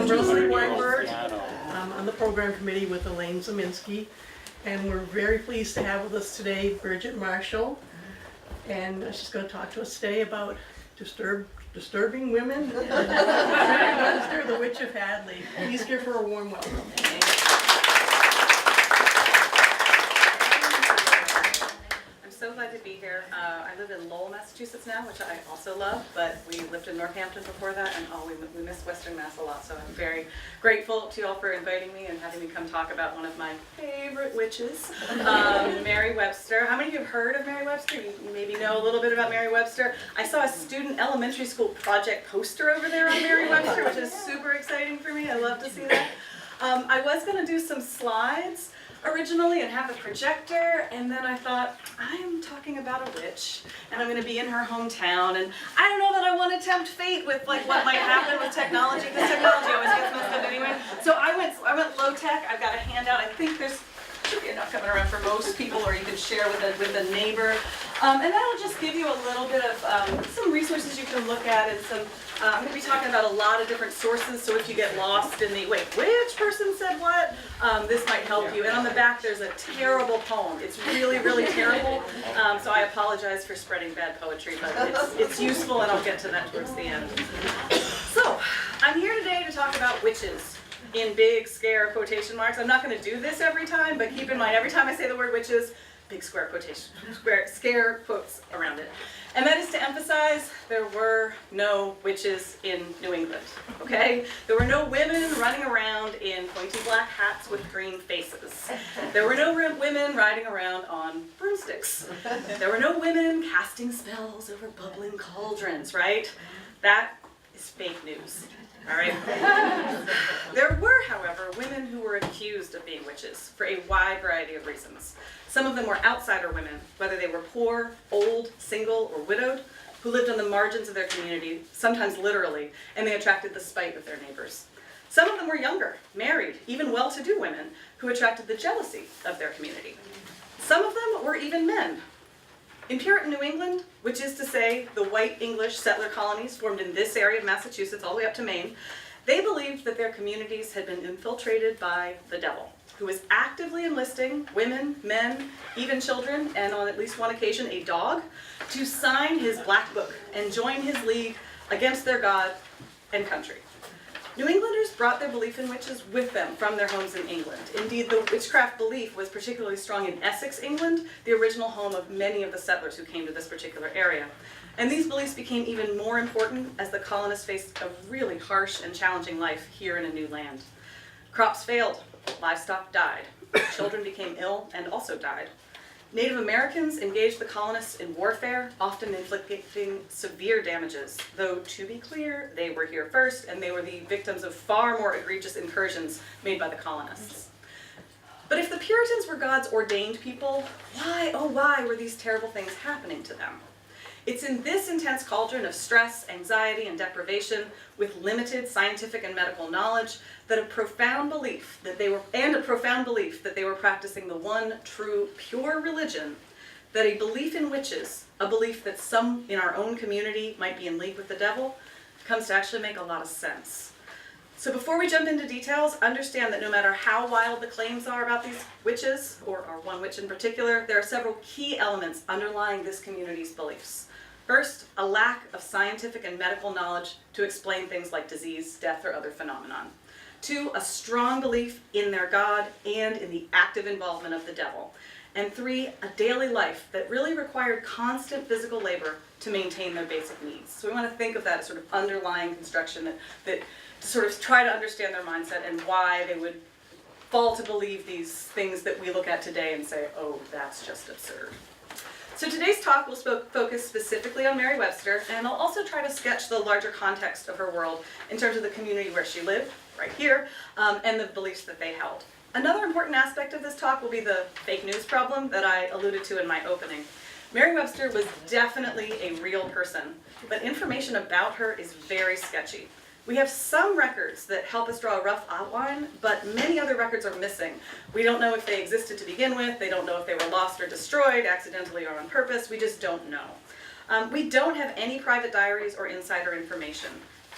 Rosalie Weinberg. I'm on the program committee with Elaine Zeminski, and we're very pleased to have with us today Bridget Marshall, and she's going to talk to us today about disturbing women. Webster, the Witch of Hadley. Please give her a warm welcome. So glad to be here. I live in Lowell, Massachusetts now, which I also love, but we lived in Northampton before that, and we miss Western Mass a lot, so I'm very grateful to you all for inviting me and having me come talk about one of my favorite witches, Mary Webster. How many of you have heard of Mary Webster? You maybe know a little bit about Mary Webster. I saw a student elementary school project poster over there on Mary Webster, which is super exciting for me. I love to see that. I was going to do some slides originally and have the projector, and then I thought, I am talking about a witch and I'm going to be in her hometown, and I don't know that I want to tempt fate with like what might happen with technology, because technology always gets messed up anyway. So I went low tech. I've got a handout. I think there's should be enough coming around for most people, or you can share with a neighbor, and that'll just give you a little bit of some resources you can look at, and some I'm going to be talking about a lot of different sources, so if you get lost in the, wait, which person said what, this might help you. And on the back there's a terrible poem. It's really, really terrible, so I apologize for spreading bad poetry, but it's useful, and I'll get to that towards the end. So, I'm here today to talk about witches, in big, scare quotation marks. I'm not going to do this every time, but keep in mind, every time I say the word witches, big square quotation, scare quotes around it. And that is to emphasize there were no witches in New England, okay? There were no women running around in pointy black hats with green faces. There were no women riding around on broomsticks. There were no women casting spells over bubbling cauldrons, right? That is fake news. All right. There were, however, women who were accused of being witches for a wide variety of reasons. Some of them were outsider women, whether they were poor, old, single, or widowed, who lived on the margins of their community, sometimes literally, and they attracted the spite of their neighbors. Some of them were younger, married, even well-to-do women, who attracted the jealousy of their community. Some of them were even men. In Puritan New England, which is to say the white English settler colonies formed in this area of Massachusetts all the way up to Maine, they believed that their communities had been infiltrated by the devil, who was actively enlisting women, men, even children, and on at least one occasion a dog, to sign his black book and join his league against their god and country. New Englanders brought their belief in witches with them from their homes in England. Indeed, the witchcraft belief was particularly strong in Essex, England, the original home of many of the settlers who came to this particular area. And these beliefs became even more important as the colonists faced a really harsh and challenging life here in a new land. Crops failed, livestock died, children became ill and also died. Native Americans engaged the colonists in warfare, often inflicting severe damages, though to be clear, they were here first and they were the victims of far more egregious incursions made by the colonists. But if the Puritans were God's ordained people, why, oh why, were these terrible things happening to them? It's in this intense cauldron of stress, anxiety, and deprivation, with limited scientific and medical knowledge, that a profound belief that they were practicing the one true, pure religion, that a belief in witches, a belief that some in our own community might be in league with the devil, comes to actually make a lot of sense. So before we jump into details, understand that no matter how wild the claims are about these witches, or one witch in particular, there are several key elements underlying this community's beliefs. First, a lack of scientific and medical knowledge to explain things like disease, death, or other phenomenon. Two, a strong belief in their God and in the active involvement of the devil. And three, a daily life that really required constant physical labor to maintain their basic needs. So we want to think of that as sort of underlying construction that to sort of try to understand their mindset and why they would fall to believe these things that we look at today and say, oh, that's just absurd. So today's talk will focus specifically on Mary Webster, and I'll also try to sketch the larger context of her world in terms of the community where she lived, right here, and the beliefs that they held. Another important aspect of this talk will be the fake news problem that I alluded to in my opening. Mary Webster was definitely a real person, but information about her is very sketchy. We have some records that help us draw a rough outline, but many other records are missing. We don't know if they existed to begin with, they don't know if they were lost or destroyed, accidentally or on purpose, we just don't know. We don't have any private diaries or insider information,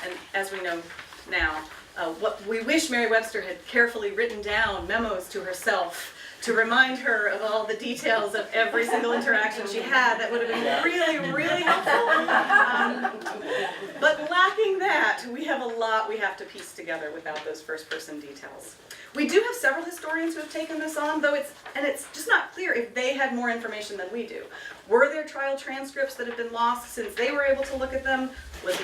and as we know now, what we wish Mary Webster had carefully written down memos to herself to remind her of all the details of every single interaction she had. That would have been really, really helpful. But lacking that, we have a lot we have to piece together without those first-person details. We do have several historians who have taken this on, though it's just not clear if they had more information than we do. Were there trial transcripts that have been lost since they were able to look at them? Was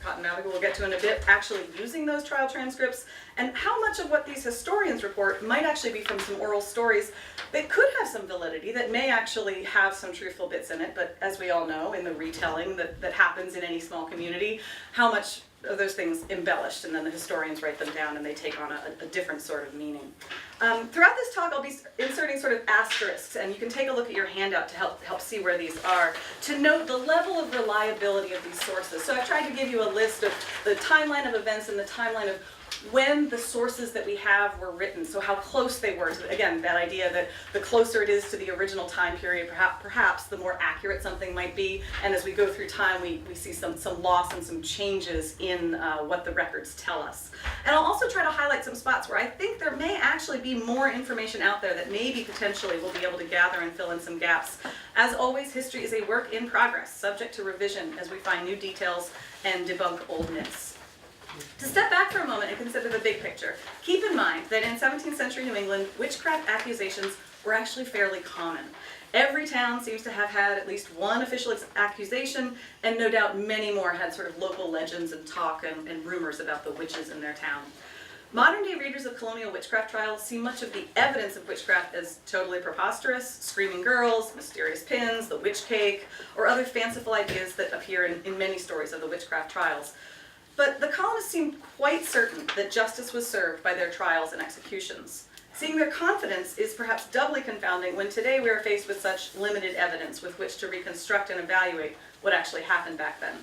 Cotton Mather, who we'll get to in a bit, actually using those trial transcripts? And how much of what these historians report might actually be from some oral stories that could have some validity, that may actually have some truthful bits in it, but as we all know, in the retelling that happens in any small community, how much of those things embellished, and then the historians write them down and they take on a different sort of meaning. Throughout this talk, I'll be inserting sort of asterisks, and you can take a look at your handout to help see where these are, to note the level of reliability of these sources. So I've tried to give you a list of the timeline of events and the timeline of when the sources that we have were written, so how close they were to, again, that idea that the closer it is to the original time period, perhaps the more accurate something might be, and as we go through time, we see some loss and some changes in what the records tell us. And I'll also try to highlight some spots where I think there may actually be more information out there that maybe potentially we'll be able to gather and fill in some gaps. As always, history is a work in progress, subject to revision as we find new details and debunk old myths. To step back for a moment and consider the big picture, keep in mind that in 17th century New England, witchcraft accusations were actually fairly common. Every town seems to have had at least one official accusation, and no doubt many more had sort of local legends and talk and rumors about the witches in their town. Modern day readers of colonial witchcraft trials see much of the evidence of witchcraft as totally preposterous: screaming girls, mysterious pins, the witch cake, or other fanciful ideas that appear in many stories of the witchcraft trials. But the colonists seemed quite certain that justice was served by their trials and executions. Seeing their confidence is perhaps doubly confounding when today we are faced with such limited evidence with which to reconstruct and evaluate what actually happened back then.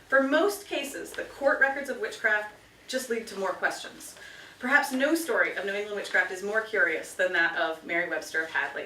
For most cases, the court records of witchcraft just lead to more questions. Perhaps no story of New England witchcraft is more curious than that of Mary Webster of Hadley.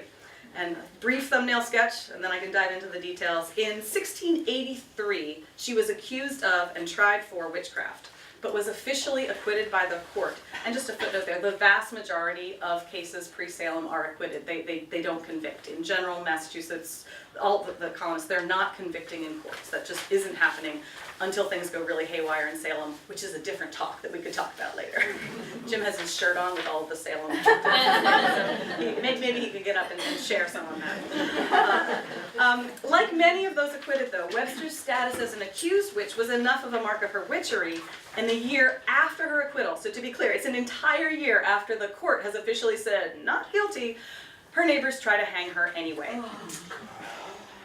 And a brief thumbnail sketch, and then I can dive into the details. In 1683, she was accused of and tried for witchcraft, but was officially acquitted by the court. And just a footnote there, the vast majority of cases pre-Salem are acquitted. They don't convict. In general, Massachusetts, all the colonists, they're not convicting in courts. That just isn't happening until things go really haywire in Salem, which is a different talk that we could talk about later. Jim has his shirt on with all of the Salem. So maybe he could get up and share some on that. Like many of those acquitted, though, Webster's status as an accused witch was enough of a mark of her witchery in the year after her acquittal. So to be clear, it's an entire year after the court has officially said not guilty, her neighbors try to hang her anyway.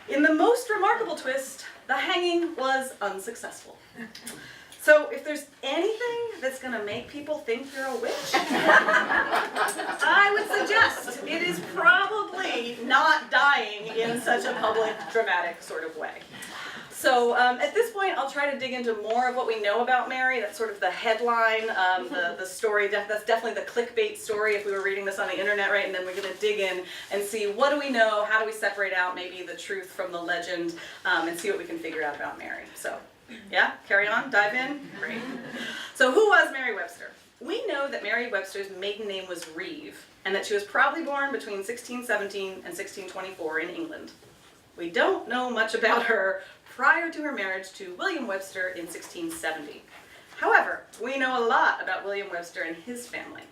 In the most remarkable twist, the hanging was unsuccessful. So if there's anything that's going to make people think you're a witch, I would suggest it is probably not dying in such a public, dramatic sort of way. So at this point, I'll try to dig into more of what we know about Mary. That's sort of the headline, the story. That's definitely the clickbait story if we were reading this on the internet, right? And then we're going to dig in and see what do we know, how do we separate out maybe the truth from the legend, and see what we can figure out about Mary. So yeah, carry on, dive in. Great. So who was Mary Webster? We know that Mary Webster's maiden name was Reeve, and that she was probably born between 1617 and 1624 in England. We don't know much about her prior to her marriage to William Webster in 1670. However, we know a lot about William Webster and his family.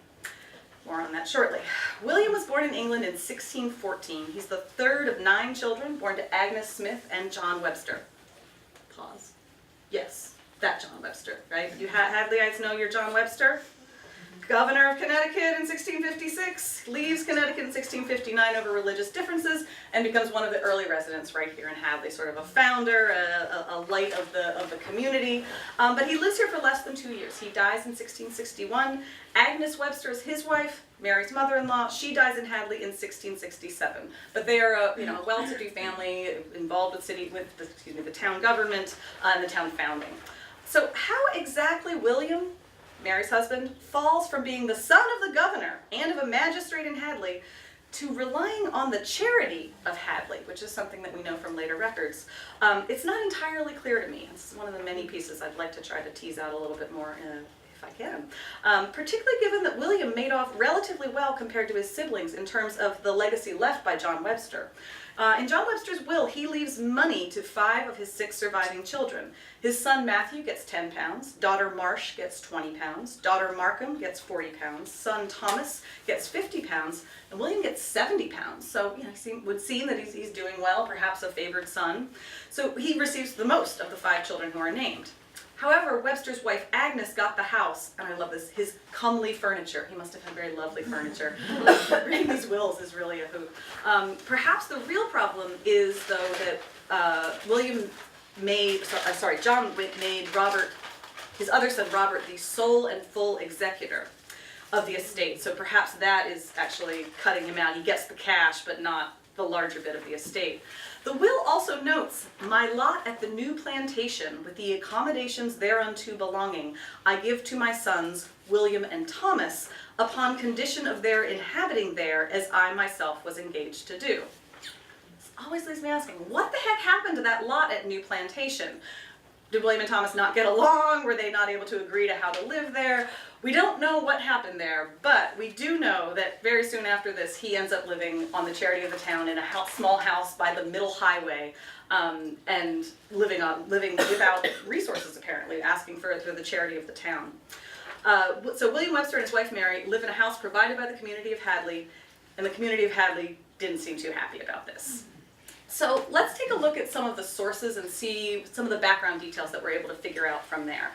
More on that shortly. William was born in England in 1614. He's the third of 9 children born to Agnes Smith and John Webster. Pause. Yes, that John Webster, right? You Hadleyites know your John Webster? Governor of Connecticut in 1656, leaves Connecticut in 1659 over religious differences, and becomes one of the early residents right here in Hadley, sort of a founder, a light of the community. But he lives here for less than 2 years. He dies in 1661. Agnes Webster is his wife, Mary's mother-in-law. She dies in Hadley in 1667. But they are a well-to-do family involved with the town government and the town founding. So how exactly William, Mary's husband, falls from being the son of the governor and of a magistrate in Hadley to relying on the charity of Hadley, which is something that we know from later records, it's not entirely clear to me. This is one of the many pieces I'd like to try to tease out a little bit more if I can. Particularly given that William made off relatively well compared to his siblings in terms of the legacy left by John Webster. In John Webster's will, he leaves money to 5 of his 6 surviving children. His son Matthew gets 10 pounds, daughter Marsh gets 20 pounds, daughter Markham gets 40 pounds, son Thomas gets 50 pounds, and William gets 70 pounds. So, would seem that he's doing well, perhaps a favored son. So he receives the most of the 5 children who are named. However, Webster's wife Agnes got the house, and I love this, his comely furniture. He must have had very lovely furniture. Reading these wills is really a hoot. Perhaps the real problem is, though, that John made Robert, his other son Robert, the sole and full executor of the estate. So perhaps that is actually cutting him out. He gets the cash, but not the larger bit of the estate. The will also notes, "My lot at the new plantation, with the accommodations thereunto belonging, I give to my sons, William and Thomas, upon condition of their inhabiting there, as I myself was engaged to do." This always leaves me asking, what the heck happened to that lot at New Plantation? Did William and Thomas not get along? Were they not able to agree to how to live there? We don't know what happened there, but we do know that very soon after this, he ends up living on the charity of the town in a small house by the middle highway, and living without resources, apparently, asking for the charity of the town. So William Webster and his wife Mary live in a house provided by the community of Hadley, and the community of Hadley didn't seem too happy about this. So let's take a look at some of the sources and see some of the background details that we're able to figure out from there.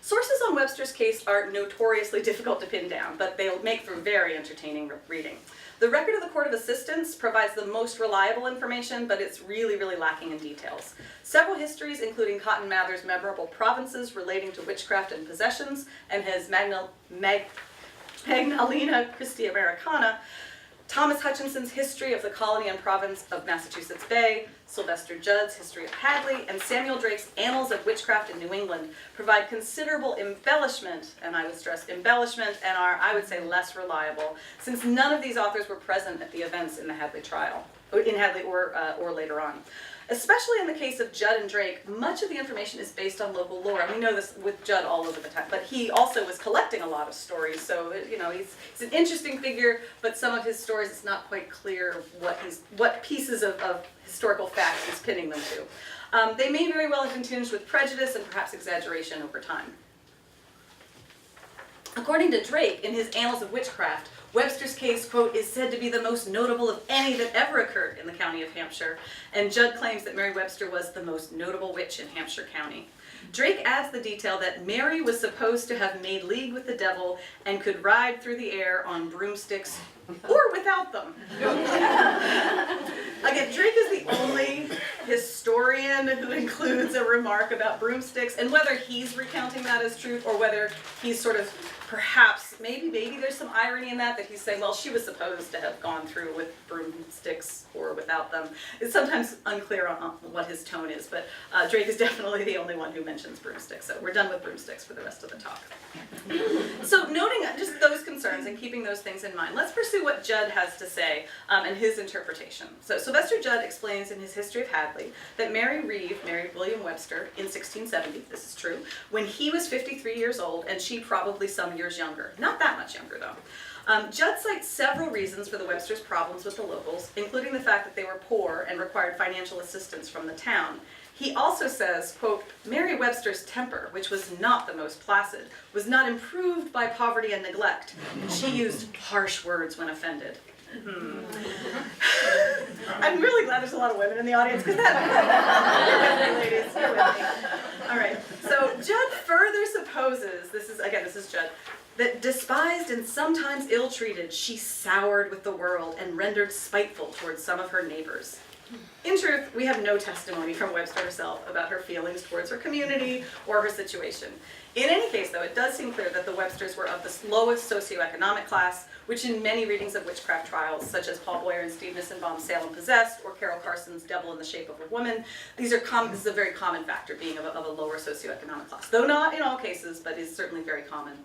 Sources on Webster's case are notoriously difficult to pin down, but they'll make for very entertaining reading. The record of the Court of Assistants provides the most reliable information, but it's really, really lacking in details. Several histories, including Cotton Mather's memorable provinces relating to witchcraft and possessions, and his Magdalena Christi Americana, Thomas Hutchinson's History of the Colony and Province of Massachusetts Bay, Sylvester Judd's History of Hadley, and Samuel Drake's Annals of Witchcraft in New England provide considerable embellishment, and I would stress embellishment, and are, I would say, less reliable, since none of these authors were present at the events in the Hadley trial, or later on. Especially in the case of Judd and Drake, much of the information is based on local lore. And we know this with Judd all over the time, but he also was collecting a lot of stories. So, he's an interesting figure, but some of his stories, it's not quite clear what pieces of historical facts he's pinning them to. They may very well have been tinged with prejudice and perhaps exaggeration over time. According to Drake, in his Annals of Witchcraft, Webster's case, quote, is said to be the most notable of any that ever occurred in the county of Hampshire, and Judd claims that Mary Webster was the most notable witch in Hampshire County. Drake adds the detail that Mary was supposed to have made league with the devil and could ride through the air on broomsticks or without them. Again, Drake is the only historian who includes a remark about broomsticks, and whether he's recounting that as truth or whether he's sort of perhaps, maybe there's some irony in that he's saying, well, she was supposed to have gone through with broomsticks or without them. It's sometimes unclear on what his tone is, but Drake is definitely the only one who mentions broomsticks, so we're done with broomsticks for the rest of the talk. So noting just those concerns and keeping those things in mind, let's pursue what Judd has to say and his interpretation. So Sylvester Judd explains in his History of Hadley that Mary Reeve married William Webster in 1670, this is true, when he was 53 years old and she probably some years younger. Not that much younger, though. Judd cites several reasons for the Websters' problems with the locals, including the fact that they were poor and required financial assistance from the town. He also says, quote, Mary Webster's temper, which was not the most placid, was not improved by poverty and neglect. She used harsh words when offended. I'm really glad there's a lot of women in the audience, because that, you're with me, ladies, you're with me. All right, so Judd further supposes, this is Judd, that despised and sometimes ill-treated, she soured with the world and rendered spiteful towards some of her neighbors. In truth, we have no testimony from Webster herself about her feelings towards her community or her situation. In any case, though, it does seem clear that the Websters were of the lowest socioeconomic class, which in many readings of witchcraft trials, such as Paul Boyer and Steve Nissenbaum's Salem Possessed or Carol Carson's Devil in the Shape of a Woman, this is a very common factor, being of a lower socioeconomic class. Though not in all cases, but is certainly very common.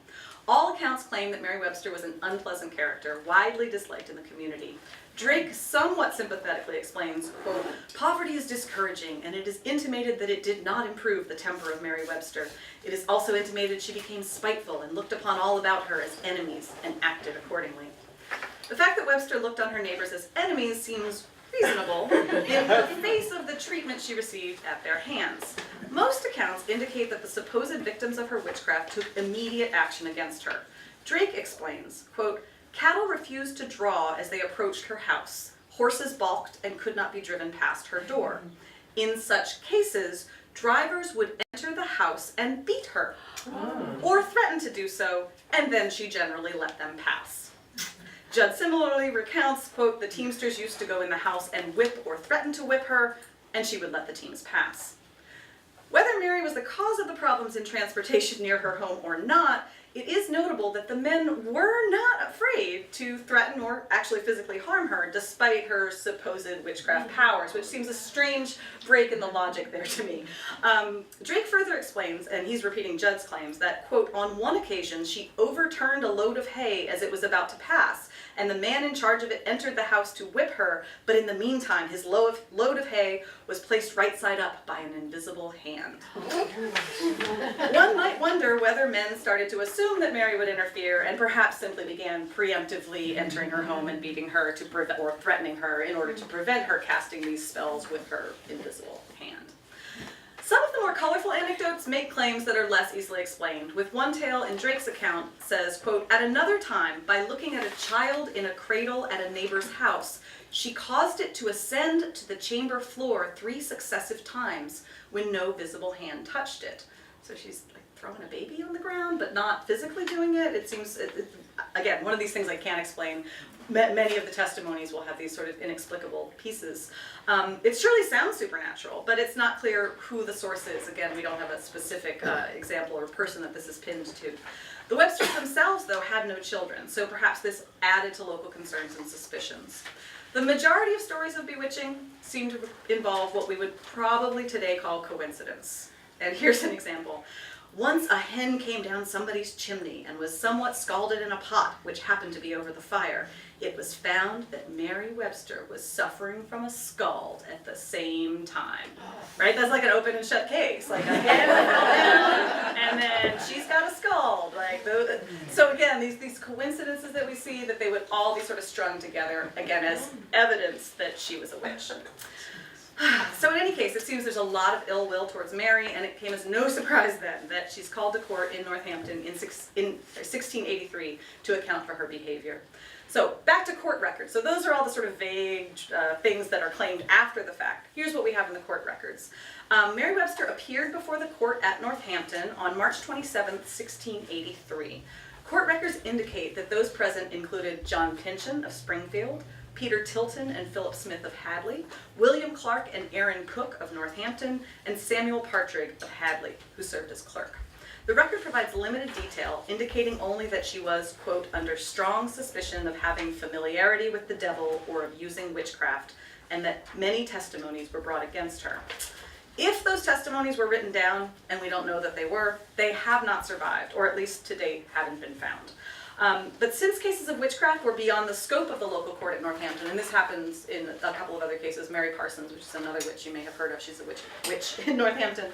All accounts claim that Mary Webster was an unpleasant character, widely disliked in the community. Drake somewhat sympathetically explains, quote, "Poverty is discouraging, and it is intimated that it did not improve the temper of Mary Webster. It is also intimated she became spiteful and looked upon all about her as enemies and acted accordingly." The fact that Webster looked on her neighbors as enemies seems reasonable in the face of the treatment she received at their hands. Most accounts indicate that the supposed victims of her witchcraft took immediate action against her. Drake explains, quote, "Cattle refused to draw as they approached her house. Horses balked and could not be driven past her door. In such cases, drivers would enter the house and beat her, or threaten to do so, and then she generally let them pass." Judd similarly recounts, quote, "The teamsters used to go in the house and whip or threaten to whip her, and she would let the teams pass." Whether Mary was the cause of the problems in transportation near her home or not, it is notable that the men were not afraid to threaten or actually physically harm her, despite her supposed witchcraft powers, which seems a strange break in the logic there to me. Drake further explains, and he's repeating Judd's claims, that, quote, "On one occasion she overturned a load of hay as it was about to pass, and the man in charge of it entered the house to whip her, but in the meantime his load of hay was placed right side up by an invisible hand." One might wonder whether men started to assume that Mary would interfere and perhaps simply began preemptively entering her home and beating her or threatening her in order to prevent her casting these spells with her invisible hand. Some of the more colorful anecdotes make claims that are less easily explained, with one tale in Drake's account says, quote, "At another time, by looking at a child in a cradle at a neighbor's house, she caused it to ascend to the chamber floor 3 successive times when no visible hand touched it." So she's like throwing a baby on the ground, but not physically doing it. It seems, again, one of these things I can't explain. Many of the testimonies will have these sort of inexplicable pieces. It surely sounds supernatural, but it's not clear who the source is. Again, we don't have a specific example or person that this is pinned to. The Websters themselves, though, had no children, so perhaps this added to local concerns and suspicions. The majority of stories of bewitching seem to involve what we would probably today call coincidence. And here's an example. "Once a hen came down somebody's chimney and was somewhat scalded in a pot, which happened to be over the fire. It was found that Mary Webster was suffering from a scald at the same time." Right? That's like an open and shut case. Like a hen fell down, and then she's got a scald. So again, these coincidences that we see, that they would all be sort of strung together, again, as evidence that she was a witch. So in any case, it seems there's a lot of ill will towards Mary, and it came as no surprise then that she's called to court in Northampton in 1683 to account for her behavior. So back to court records. So those are all the sort of vague things that are claimed after the fact. Here's what we have in the court records. Mary Webster appeared before the court at Northampton on March 27th, 1683. Court records indicate that those present included John Pynchon of Springfield, Peter Tilton and Philip Smith of Hadley, William Clark and Aaron Cook of Northampton, and Samuel Partridge of Hadley, who served as clerk. The record provides limited detail, indicating only that she was, quote, "under strong suspicion of having familiarity with the devil or of using witchcraft, and that many testimonies were brought against her." If those testimonies were written down, and we don't know that they have not survived, or at least to date haven't been found. But since cases of witchcraft were beyond the scope of the local court at Northampton, and this happens in a couple of other cases, Mary Parsons, which is another witch you may have heard of, she's a witch in Northampton.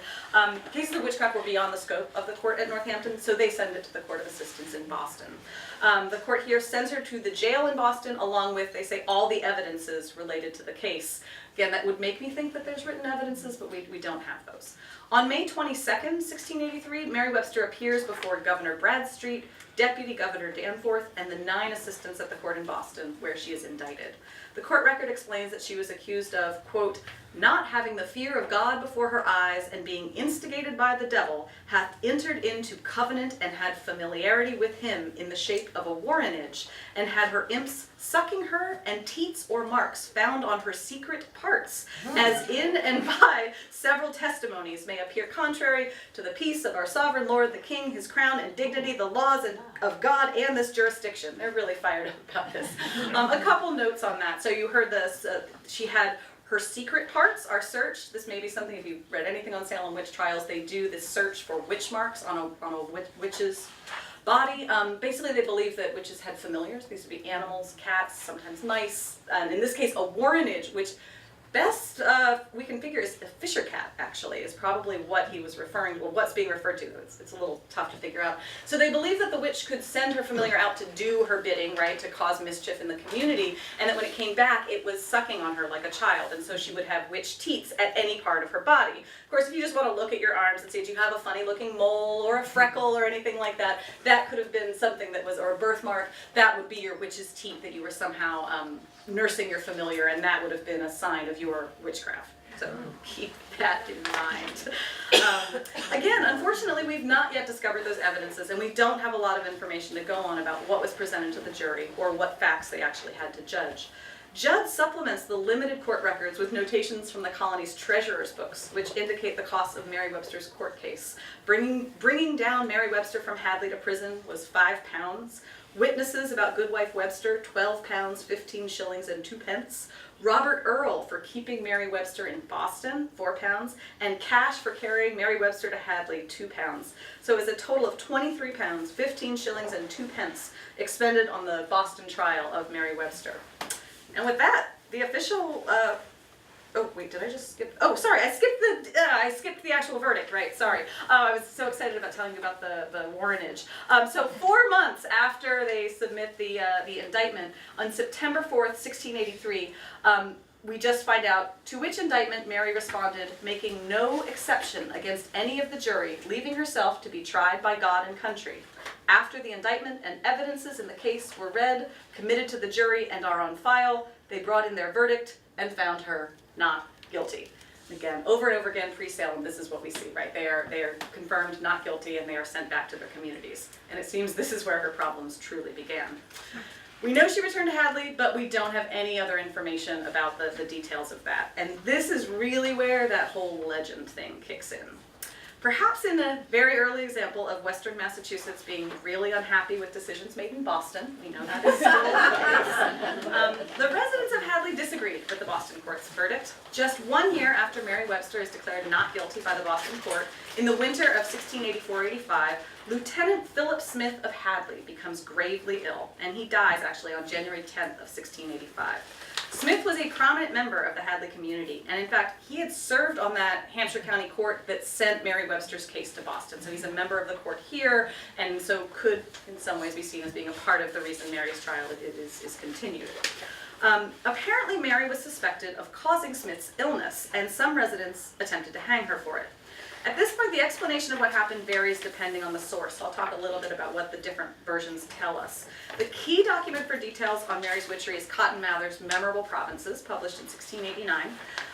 Cases of witchcraft were beyond the scope of the court at Northampton, so they send it to the Court of Assistance in Boston. The court here sends her to the jail in Boston, along with, they say, all the evidences related to the case. Again, that would make me think that there's written evidences, but we don't have those. On May 22nd, 1683, Mary Webster appears before Governor Bradstreet, Deputy Governor Danforth, and the 9 assistants at the court in Boston, where she is indicted. The court record explains that she was accused of, quote, "not having the fear of God before her eyes, and being instigated by the devil, hath entered into covenant and had familiarity with him in the shape of a warrenage, and had her imps sucking her, and teats or marks found on her secret parts, as in and by several testimonies may appear contrary to the peace of our sovereign lord the king, his crown and dignity, the laws of God and this jurisdiction." They're really fired up about this. A couple notes on that. So you heard this, she had her secret parts are searched. This may be something, if you've read anything on Salem witch trials, they do this search for witch marks on a witch's body. Basically, they believe that witches had familiars. These would be animals, cats, sometimes mice, and in this case, a warrenage, which best we can figure is a fisher cat, actually, is probably what he was referring to, or what's being referred to. It's a little tough to figure out. So they believe that the witch could send her familiar out to do her bidding, right, to cause mischief in the community, and that when it came back, it was sucking on her like a child, and so she would have witch teats at any part of her body. Of course, if you just want to look at your arms and see, do you have a funny-looking mole or a freckle or anything like that, that could have been something that was, or a birthmark, that would be your witch's teat, that you were somehow nursing your familiar, and that would have been a sign of your witchcraft. So keep that in mind. Again, unfortunately, we've not yet discovered those evidences, and we don't have a lot of information to go on about what was presented to the jury or what facts they actually had to judge. Judd supplements the limited court records with notations from the colony's treasurer's books, which indicate the cost of Mary Webster's court case. Bringing down Mary Webster from Hadley to prison was £5. Witnesses about Goodwife Webster, £12, 15 shillings and 2 pence. Robert Earl for keeping Mary Webster in Boston, £4, and cash for carrying Mary Webster to Hadley, £2. So it was a total of £23, 15 shillings and 2 pence expended on the Boston trial of Mary Webster. And with that, the official, oh wait, did I just skip? Oh, sorry, I skipped the actual verdict, right, sorry. I was so excited about telling you about the warrenage. So 4 months after they submit the indictment, on September 4th, 1683, we just find out, to which indictment Mary responded, making no exception against any of the jury, leaving herself to be tried by God and country. After the indictment and evidences in the case were read, committed to the jury, and are on file, they brought in their verdict and found her not guilty. Again, over and over again, pre-Salem, this is what we see, right? They are confirmed not guilty, and they are sent back to their communities. And it seems this is where her problems truly began. We know she returned to Hadley, but we don't have any other information about the details of that. And this is really where that whole legend thing kicks in. Perhaps in a very early example of Western Massachusetts being really unhappy with decisions made in Boston, we know that is still the case, the residents of Hadley disagreed with the Boston court's verdict. Just 1 year after Mary Webster is declared not guilty by the Boston court, in the winter of 1684-85, Lieutenant Philip Smith of Hadley becomes gravely ill, and he dies actually on January 10th of 1685. Smith was a prominent member of the Hadley community, and in fact, he had served on that Hampshire County court that sent Mary Webster's case to Boston. So he's a member of the court here, and so could, in some ways, be seen as being a part of the reason Mary's trial is continued. Apparently, Mary was suspected of causing Smith's illness, and some residents attempted to hang her for it. At this point, the explanation of what happened varies depending on the source. So I'll talk a little bit about what the different versions tell us. The key document for details on Mary's witchery is Cotton Mather's Memorable Provinces, published in 1689.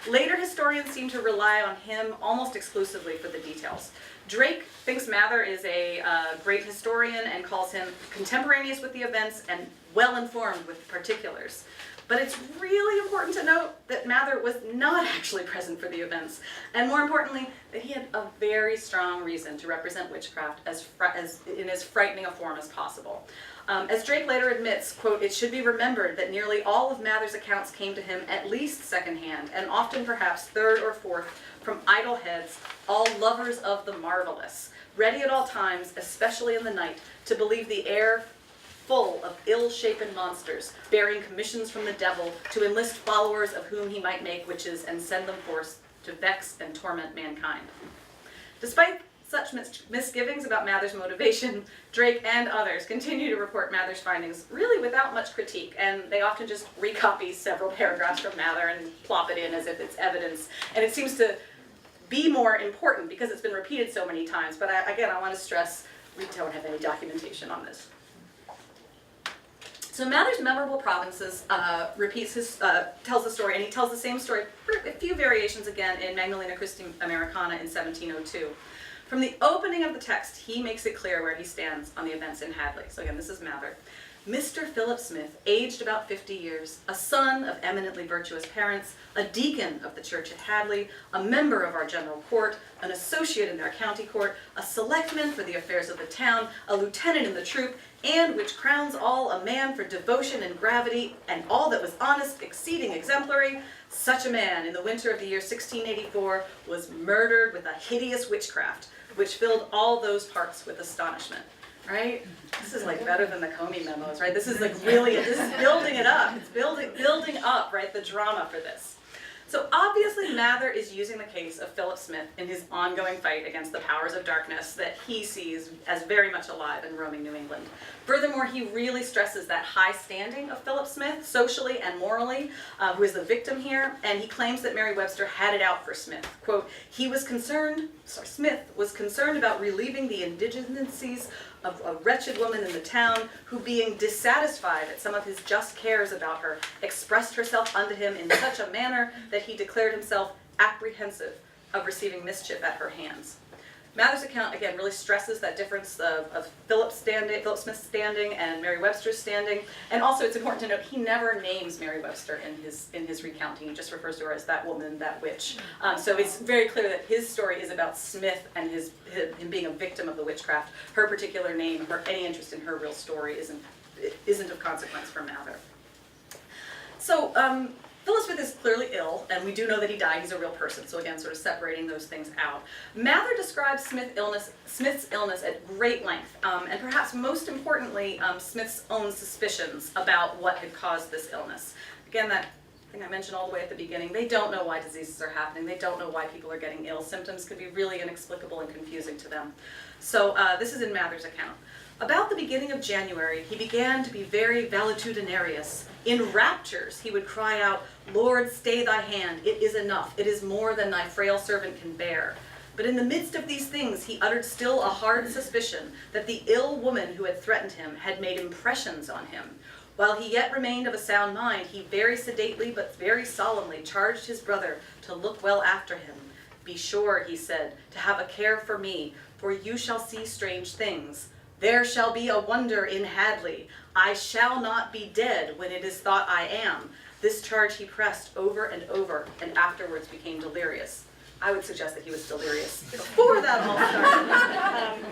Later historians seem to rely on him almost exclusively for the details. Drake thinks Mather is a great historian and calls him contemporaneous with the events and well-informed with particulars. But it's really important to note that Mather was not actually present for the events, and more importantly, that he had a very strong reason to represent witchcraft as in as frightening a form as possible. As Drake later admits, quote, "It should be remembered that nearly all of Mather's accounts came to him at least secondhand, and often perhaps third or fourth, from idle heads, all lovers of the marvelous, ready at all times, especially in the night, to believe the air full of ill-shapen monsters, bearing commissions from the devil, to enlist followers of whom he might make witches and send them forth to vex and torment mankind." Despite such misgivings about Mather's motivation, Drake and others continue to report Mather's findings really without much critique, and they often just recopy several paragraphs from Mather and plop it in as if it's evidence. And it seems to be more important because it's been repeated so many times, but again, I want to stress we don't have any documentation on this. So Mather's Memorable Provinces tells the story, and he tells the same story, a few variations again, in Magdalena Christi Americana in 1702. From the opening of the text, he makes it clear where he stands on the events in Hadley. So again, this is Mather. Mr. Philip Smith, aged about 50 years, a son of eminently virtuous parents, a deacon of the church at Hadley, a member of our general court, an associate in their county court, a selectman for the affairs of the town, a lieutenant in the troop, and which crowns all, a man for devotion and gravity, and all that was honest, exceeding exemplary, such a man in the winter of the year 1684 was murdered with a hideous witchcraft, which filled all those parts with astonishment. right? This is like better than the Comey memos, right? This is like really, this is building it up. It's building up, right, the drama for this. So obviously Mather is using the case of Philip Smith in his ongoing fight against the powers of darkness that he sees as very much alive in roaming New England. Furthermore, he really stresses that high standing of Philip Smith, socially and morally, who is the victim here, and he claims that Mary Webster had it out for Smith. Quote, Smith was concerned about relieving the indigencies of a wretched woman in the town who, being dissatisfied at some of his just cares about her, expressed herself unto him in such a manner that he declared himself apprehensive of receiving mischief at her hands. Mather's account, again, really stresses that difference of Philip Smith's standing and Mary Webster's standing. And also, it's important to note, he never names Mary Webster in his recounting. He just refers to her as that woman, that witch. So it's very clear that his story is about Smith and him being a victim of the witchcraft. Her particular name, any interest in her real story isn't of consequence for Mather. So, Philip Smith is clearly ill, and we do know that he died. He's a real person, so again, sort of separating those things out. Mather describes Smith's illness at great length, and perhaps most importantly, Smith's own suspicions about what had caused this illness. Again, that thing I mentioned all the way at the beginning, they don't know why diseases are happening. They don't know why people are getting ill. Symptoms can be really inexplicable and confusing to them. So this is in Mather's account. About the beginning of January, he began to be very valetudinarious. In raptures, he would cry out, "Lord, stay thy hand, it is enough, it is more than thy frail servant can bear." But in the midst of these things, he uttered still a hard suspicion that the ill woman who had threatened him had made impressions on him. While he yet remained of a sound mind, he very sedately but very solemnly charged his brother to look well after him. "Be sure," he said, "to have a care for me, for you shall see strange things. There shall be a wonder in Hadley. I shall not be dead when it is thought I am." This charge he pressed over and over, and afterwards became delirious. I would suggest that he was delirious before that all started.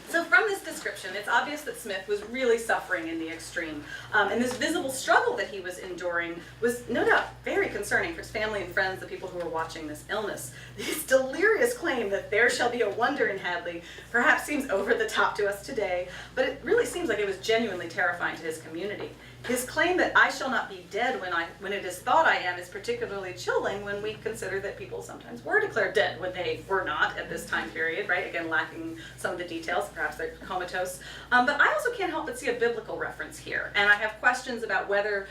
So from this description, it's obvious that Smith was really suffering in the extreme. And this visible struggle that he was enduring was no doubt very concerning for his family and friends, the people who were watching this illness. His delirious claim that there shall be a wonder in Hadley perhaps seems over the top to us today, but it really seems like it was genuinely terrifying to his community. His claim that I shall not be dead when it is thought I am is particularly chilling when we consider that people sometimes were declared dead when they were not at this time period, right? Again, lacking some of the details, perhaps they're comatose. But I also can't help but see a biblical reference here, and I have questions about whether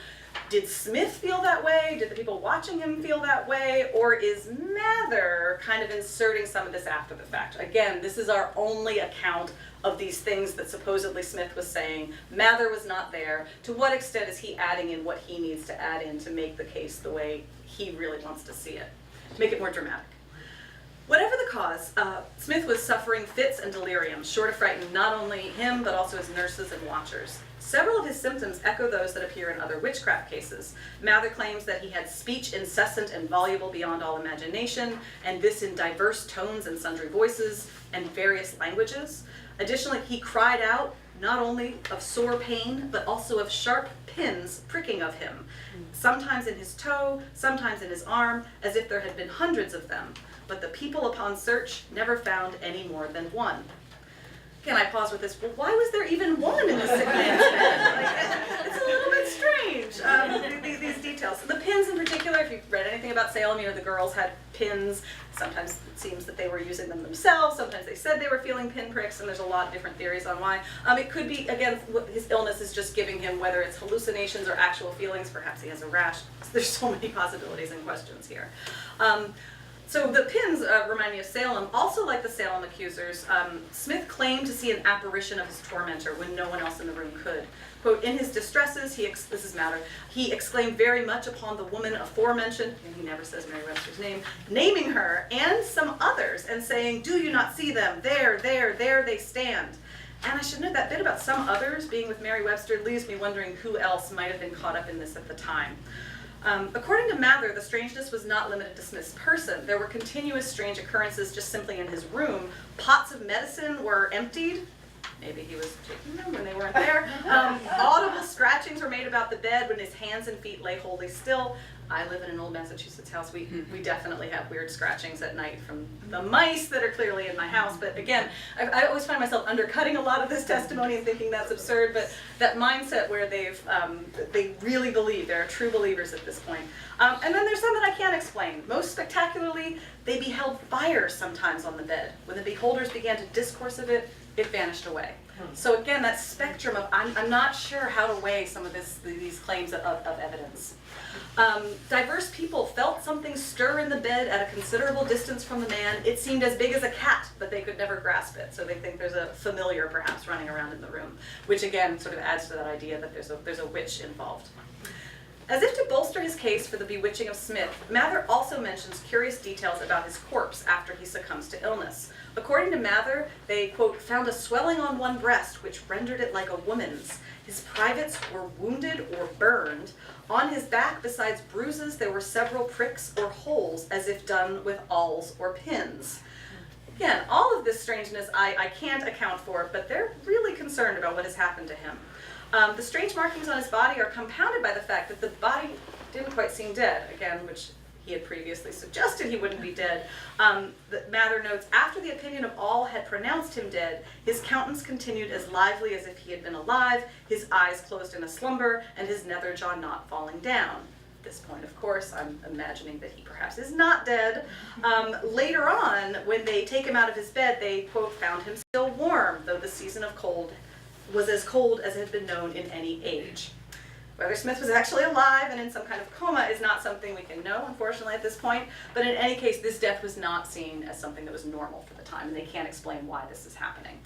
did Smith feel that way? Did the people watching him feel that way? Or is Mather kind of inserting some of this after the fact? Again, this is our only account of these things that supposedly Smith was saying. Mather was not there. To what extent is he adding in what he needs to add in to make the case the way he really wants to see it? Make it more dramatic. Whatever the cause, Smith was suffering fits and delirium, sure to frighten not only him, but also his nurses and watchers. Several of his symptoms echo those that appear in other witchcraft cases. Mather claims that he had speech incessant and voluble beyond all imagination, and this in diverse tones and sundry voices and various languages. Additionally, he cried out not only of sore pain, but also of sharp pins pricking of him, sometimes in his toe, sometimes in his arm, as if there had been hundreds of them. But the people upon search never found any more than one. Again, I pause with this, well, why was there even one in the sick man's bed? It's a little bit strange, these details. The pins in particular, if you've read anything about Salem, you know the girls had pins. Sometimes it seems that they were using them themselves. Sometimes they said they were feeling pinpricks, and there's a lot of different theories on why. It could be, again, his illness is just giving him, whether it's hallucinations or actual feelings. Perhaps he has a rash. There's so many possibilities and questions here. So the pins remind me of Salem. Also like the Salem accusers, Smith claimed to see an apparition of his tormentor when no one else in the room could. Quote, in his distresses, this is Mather, he exclaimed very much upon the woman aforementioned, and he never says Mary Webster's name, naming her and some others and saying, "Do you not see them? There they stand." And I should note that bit about some others being with Mary Webster leaves me wondering who else might have been caught up in this at the time. According to Mather, the strangeness was not limited to Smith's person. There were continuous strange occurrences just simply in his room. Pots of medicine were emptied. Maybe he was taking them when they weren't there. Audible scratchings were made about the bed when his hands and feet lay wholly still. I live in an old Massachusetts house. We definitely have weird scratchings at night from the mice that are clearly in my house. But again, I always find myself undercutting a lot of this testimony and thinking that's absurd. But that mindset where they really believe, they're true believers at this point. And then there's some that I can't explain. Most spectacularly, they beheld fire sometimes on the bed. When the beholders began to discourse of it, it vanished away. So again, that spectrum of, I'm not sure how to weigh some of these claims of evidence. Diverse people felt something stir in the bed at a considerable distance from the man. It seemed as big as a cat, but they could never grasp it. So they think there's a familiar perhaps running around in the room, which again sort of adds to that idea that there's a witch involved. As if to bolster his case for the bewitching of Smith, Mather also mentions curious details about his corpse after he succumbs to illness. According to Mather, they, quote, found a swelling on one breast which rendered it like a woman's. His privates were wounded or burned. On his back, besides bruises, there were several pricks or holes as if done with awls or pins. Again, all of this strangeness I can't account for, but they're really concerned about what has happened to him. The strange markings on his body are compounded by the fact that the body didn't quite seem dead, again, which he had previously suggested he wouldn't be dead. Mather notes, after the opinion of all had pronounced him dead, his countenance continued as lively as if he had been alive, his eyes closed in a slumber, and his nether jaw not falling down. At this point, of course, I'm imagining that he perhaps is not dead. Later on, when they take him out of his bed, they, quote, found him still warm, though the season of cold was as cold as had been known in any age. Whether Smith was actually alive and in some kind of coma is not something we can know, unfortunately, at this point. But in any case, this death was not seen as something that was normal for the time, and they can't explain why this is happening.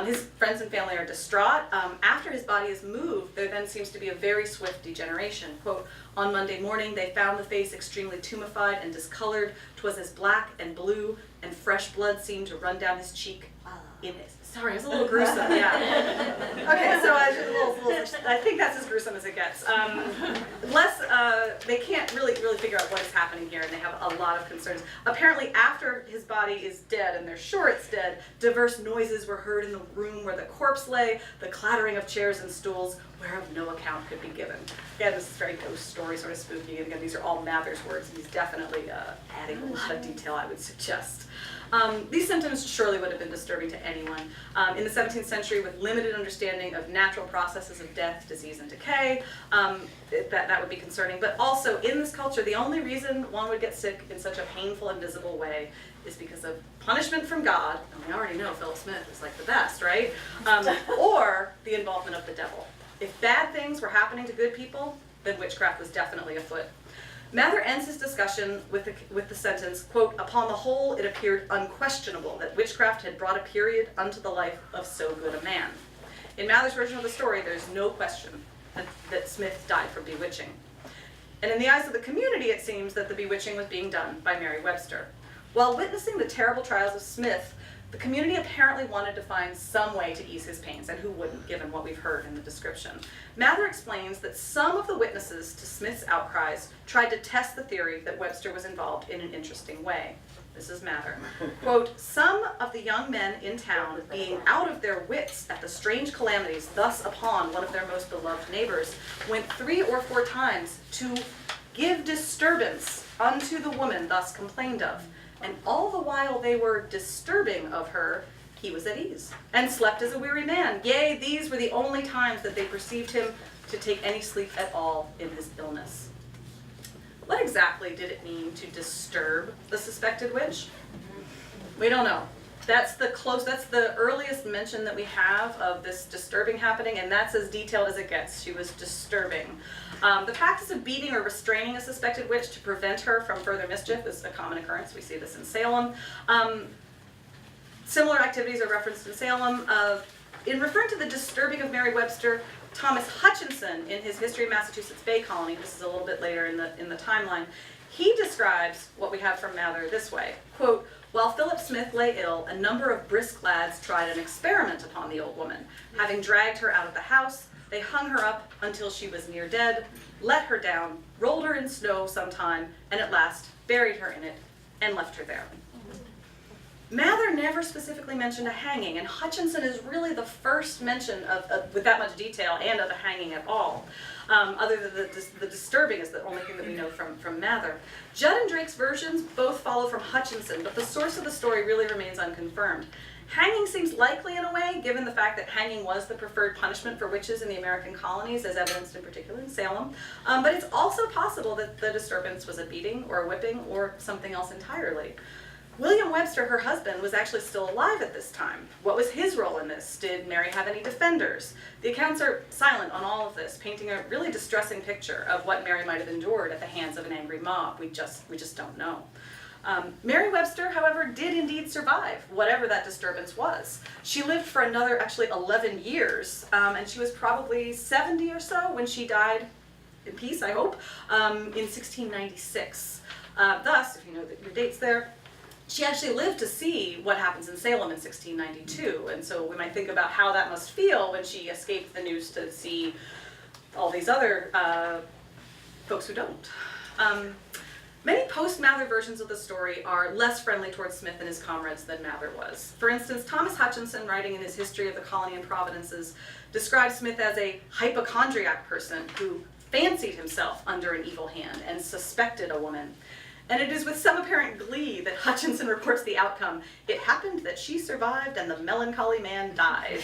His friends and family are distraught. After his body is moved, there then seems to be a very swift degeneration. Quote, on Monday morning, they found the face extremely tumefied and discolored. 'Twas as black and blue, and fresh blood seemed to run down his cheek. Sorry, it was a little gruesome, yeah. Okay, so I think that's as gruesome as it gets. They can't really figure out what is happening here, and they have a lot of concerns. Apparently, after his body is dead, and they're sure it's dead, diverse noises were heard in the room where the corpse lay, the clattering of chairs and stools, whereof no account could be given. Again, this is very ghost story, sort of spooky, and again, these are all Mather's words, and he's definitely adding a lot of detail, I would suggest. These symptoms surely would have been disturbing to anyone. In the 17th century, with limited understanding of natural processes of death, disease, and decay, that would be concerning. But also, in this culture, the only reason one would get sick in such a painful and visible way is because of punishment from God, and we already know Philip Smith is like the best, right? Or the involvement of the devil. If bad things were happening to good people, then witchcraft was definitely afoot. Mather ends his discussion with the sentence, quote, upon the whole it appeared unquestionable that witchcraft had brought a period unto the life of so good a man. In Mather's version of the story, there's no question that Smith died from bewitching. And in the eyes of the community, it seems that the bewitching was being done by Mary Webster. While witnessing the terrible trials of Smith, the community apparently wanted to find some way to ease his pains, and who wouldn't, given what we've heard in the description. Mather explains that some of the witnesses to Smith's outcries tried to test the theory that Webster was involved in an interesting way. This is Mather. Quote, some of the young men in town, being out of their wits at the strange calamities thus upon one of their most beloved neighbors, went 3 or 4 times to give disturbance unto the woman thus complained of. And all the while they were disturbing of her, he was at ease, and slept as a weary man. Yea, these were the only times that they perceived him to take any sleep at all in his illness. What exactly did it mean to disturb the suspected witch? We don't know. That's the earliest mention that we have of this disturbing happening, and that's as detailed as it gets. She was disturbing. The practice of beating or restraining a suspected witch to prevent her from further mischief is a common occurrence. We see this in Salem. Similar activities are referenced in Salem. In referring to the disturbing of Mary Webster, Thomas Hutchinson, in his History of Massachusetts Bay Colony, this is a little bit later in the timeline, he describes what we have from Mather this way, quote, while Philip Smith lay ill, a number of brisk lads tried an experiment upon the old woman. Having dragged her out of the house, they hung her up until she was near dead, let her down, rolled her in snow some time, and at last buried her in it and left her there. Mather never specifically mentioned a hanging, and Hutchinson is really the first mention of with that much detail and of a hanging at all. Other than the disturbing is the only thing that we know from Mather. Judd and Drake's versions both follow from Hutchinson, but the source of the story really remains unconfirmed. Hanging seems likely in a way, given the fact that hanging was the preferred punishment for witches in the American colonies, as evidenced in particular in Salem. But it's also possible that the disturbance was a beating or a whipping or something else entirely. William Webster, her husband, was actually still alive at this time. What was his role in this? Did Mary have any defenders? The accounts are silent on all of this, painting a really distressing picture of what Mary might have endured at the hands of an angry mob. We just don't know. Mary Webster, however, did indeed survive, whatever that disturbance was. She lived for another, actually 11 years, and she was probably 70 or so when she died, in peace, I hope, in 1696. Thus, if you know your dates there, she actually lived to see what happens in Salem in 1692, and so we might think about how that must feel when she escaped the news to see all these other folks who don't. Many post-Mather versions of the story are less friendly towards Smith and his comrades than Mather was. For instance, Thomas Hutchinson, writing in his History of the Colony and Providences, describes Smith as a hypochondriac person who fancied himself under an evil hand and suspected a woman. And it is with some apparent glee that Hutchinson reports the outcome. It happened that she survived and the melancholy man died.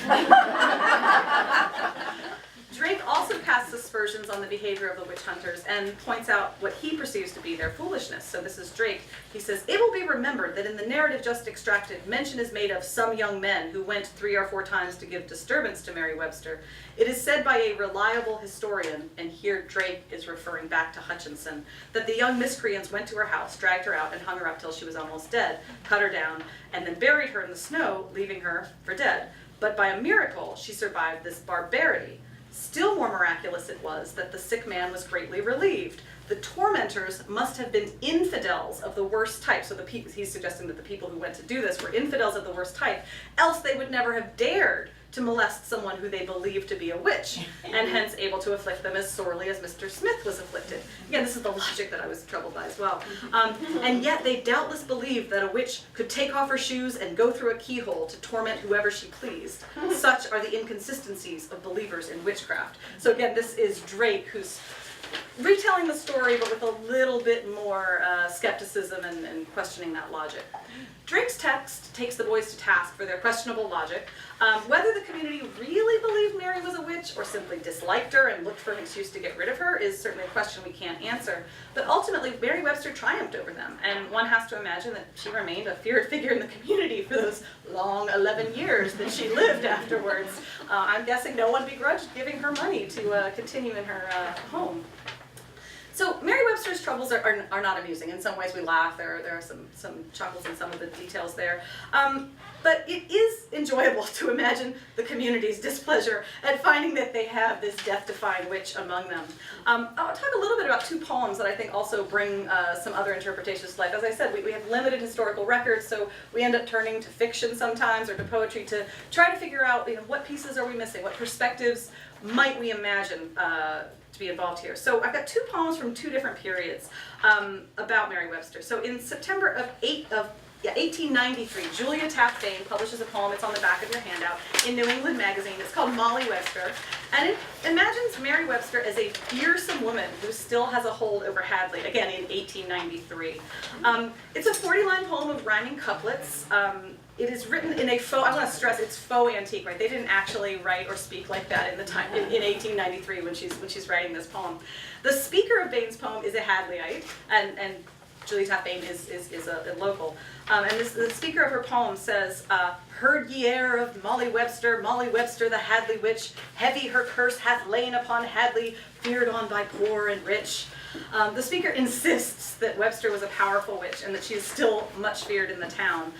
Drake also casts aspersions on the behavior of the witch hunters and points out what he perceives to be their foolishness. So this is Drake. He says, "It will be remembered that in the narrative just extracted, mention is made of some young men who went 3 or 4 times to give disturbance to Mary Webster. It is said by a reliable historian," and here Drake is referring back to Hutchinson, "that the young miscreants went to her house, dragged her out, and hung her up till she was almost dead, cut her down, and then buried her in the snow, leaving her for dead. But by a miracle she survived this barbarity. Still more miraculous it was that the sick man was greatly relieved. The tormentors must have been infidels of the worst type." So he's suggesting that the people who went to do this were infidels of the worst type, else they would never have dared to molest someone who they believed to be a witch, and hence able to afflict them as sorely as Mr. Smith was afflicted. Again, this is the logic that I was troubled by as well. "And yet they doubtless believed that a witch could take off her shoes and go through a keyhole to torment whoever she pleased. Such are the inconsistencies of believers in witchcraft." So again, this is Drake, who's retelling the story, but with a little bit more skepticism and questioning that logic. Drake's text takes the boys to task for their questionable logic. Whether the community really believed Mary was a witch or simply disliked her and looked for an excuse to get rid of her is certainly a question we can't answer. But ultimately, Mary Webster triumphed over them, and one has to imagine that she remained a feared figure in the community for those long 11 years that she lived afterwards. I'm guessing no one begrudged giving her money to continue in her home. So Mary Webster's troubles are not amusing. In some ways we laugh, there are some chuckles in some of the details there. But it is enjoyable to imagine the community's displeasure at finding that they have this death-defying witch among them. I'll talk a little bit about 2 poems that I think also bring some other interpretations to life. As I said, we have limited historical records, so we end up turning to fiction sometimes or to poetry to try to figure out, what pieces are we missing, what perspectives might we imagine to be involved here. So I've got 2 poems from 2 different periods about Mary Webster. So in September of 1893, Julia Taft Bain publishes a poem, it's on the back of your handout, in New England Magazine. It's called Molly Webster, and it imagines Mary Webster as a fearsome woman who still has a hold over Hadley, again in 1893. It's a 40-line poem of rhyming couplets. It is written in a faux, I want to stress, it's faux antique, right? They didn't actually write or speak like that in 1893 when she's writing this poem. The speaker of Bain's poem is a Hadleyite, and Julia Taft Bain is a local. And the speaker of her poem says, "Heard ye e'er of Molly Webster the Hadley witch, heavy her curse hath lain upon Hadley, feared on by poor and rich." The speaker insists that Webster was a powerful witch and that she is still much feared in the town.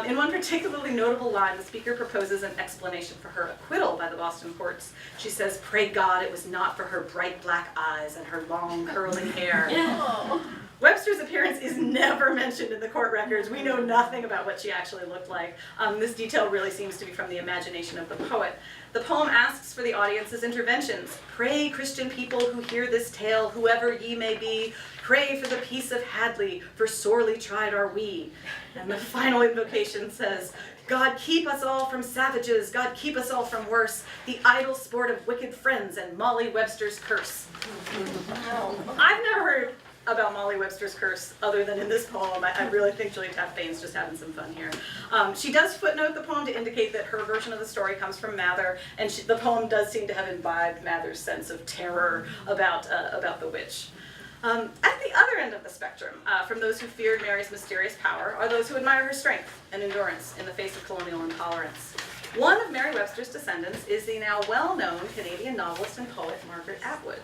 In one particularly notable line, the speaker proposes an explanation for her acquittal by the Boston courts. She says, "Pray God it was not for her bright black eyes and her long curling hair." Webster's appearance is never mentioned in the court records. We know nothing about what she actually looked like. This detail really seems to be from the imagination of the poet. The poem asks for the audience's interventions. Pray, Christian people who hear this tale, whoever ye may be, pray for the peace of Hadley, for sorely tried are we. And the final invocation says, God keep us all from savages, God keep us all from worse, the idle sport of wicked friends and Molly Webster's curse. I've never heard about Molly Webster's curse other than in this poem. I really think Julia Taft Bain's just having some fun here. She does footnote the poem to indicate that her version of the story comes from Mather, and the poem does seem to have imbibed Mather's sense of terror about the witch. At the other end of the spectrum, from those who feared Mary's mysterious power, are those who admire her strength and endurance in the face of colonial intolerance. One of Mary Webster's descendants is the now well-known Canadian novelist and poet Margaret Atwood.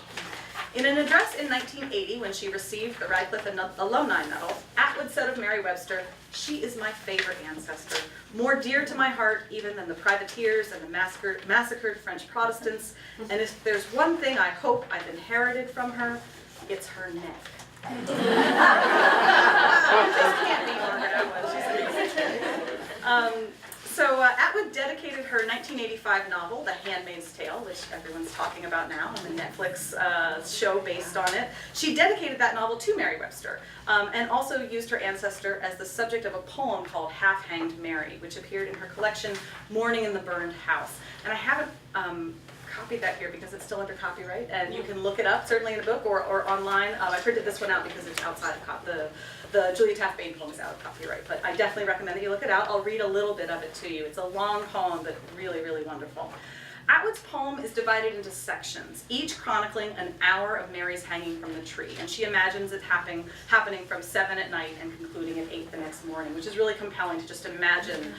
In an address in 1980, when she received the Radcliffe Alumni Medal, Atwood said of Mary Webster, "She is my favorite ancestor, more dear to my heart even than the privateers and the massacred French Protestants, and if there's one thing I hope I've inherited from her, it's her neck." This can't be Margaret Atwood. She's amazing. So Atwood dedicated her 1985 novel, The Handmaid's Tale, which everyone's talking about now, and the Netflix show based on it. She dedicated that novel to Mary Webster, and also used her ancestor as the subject of a poem called Half-Hanged Mary, which appeared in her collection, Mourning in the Burned House. And I haven't copied that here because it's still under copyright, and you can look it up, certainly in a book or online. I printed this one out because it's outside of the Julia Taft Bain poem is out of copyright, but I definitely recommend that you look it out. I'll read a little bit of it to you. It's a long poem, but really, really wonderful. Atwood's poem is divided into sections, each chronicling an hour of Mary's hanging from the tree, and she imagines it happening from 7 at night and concluding at 8 the next morning, which is really compelling to just imagine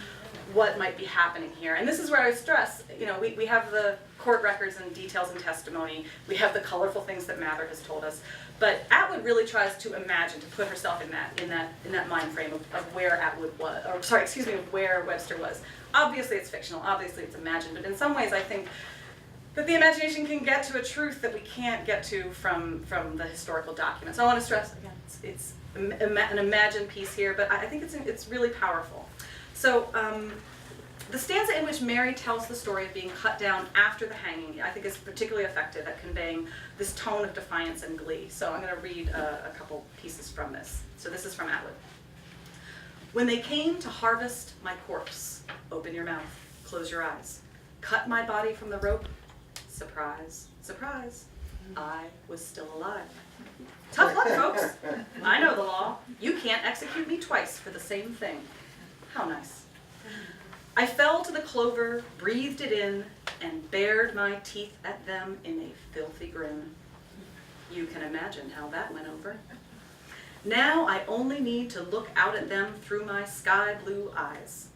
what might be happening here. And this is where I stress, we have the court records and details and testimony, we have the colorful things that Mather has told us, but Atwood really tries to imagine, to put herself in that mind frame of where Atwood was, of where Webster was. Obviously it's fictional, obviously it's imagined, but in some ways I think that the imagination can get to a truth that we can't get to from the historical documents. I want to stress, again, it's an imagined piece here, but I think it's really powerful. So the stanza in which Mary tells the story of being cut down after the hanging, I think is particularly effective at conveying this tone of defiance and glee. So I'm going to read a couple pieces from this. So this is from Hadley. When they came to harvest my corpse, open your mouth, close your eyes, cut my body from the rope, surprise, surprise, I was still alive. Tough luck, folks. I know the law. You can't execute me twice for the same thing. How nice. I fell to the clover, breathed it in, and bared my teeth at them in a filthy grin. You can imagine how that went over. Now I only need to look out at them through my sky blue eyes.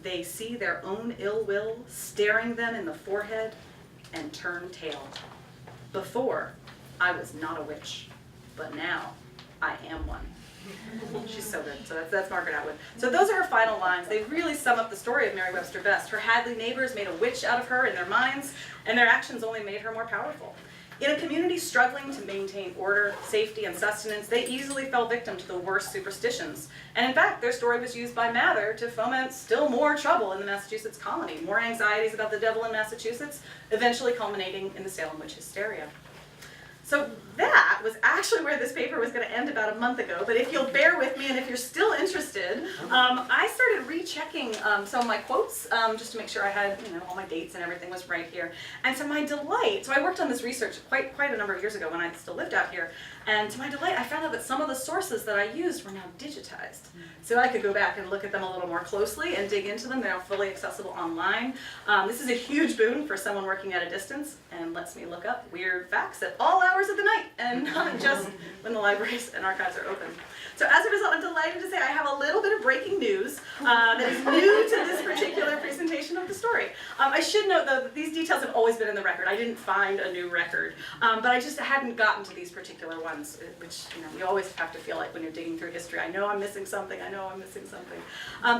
They see their own ill will staring them in the forehead and turn tail. Before, I was not a witch, but now I am one. She's so good. So that's Margaret Atwood. So those are her final lines. They really sum up the story of Mary Webster best. Her Hadley neighbors made a witch out of her in their minds, and their actions only made her more powerful. In a community struggling to maintain order, safety, and sustenance, they easily fell victim to the worst superstitions. And in fact, their story was used by Mather to foment still more trouble in the Massachusetts colony, more anxieties about the devil in Massachusetts, eventually culminating in the Salem witch hysteria. So that was actually where this paper was going to end about a month ago, but if you'll bear with me and if you're still interested, I started rechecking some of my quotes just to make sure I had all my dates and everything was right here. And to my delight, so I worked on this research quite a number of years ago when I still lived out here, and to my delight I found out that some of the sources that I used were now digitized. So I could go back and look at them a little more closely and dig into them. They're now fully accessible online. This is a huge boon for someone working at a distance and lets me look up weird facts at all hours of the night and not just when the libraries and archives are open. So as a result, I'm delighted to say I have a little bit of breaking news that is new to this particular presentation of the story. I should note, though, that these details have always been in the record. I didn't find a new record, but I just hadn't gotten to these particular ones, which you always have to feel like when you're digging through history. I know I'm missing something. I know I'm missing something.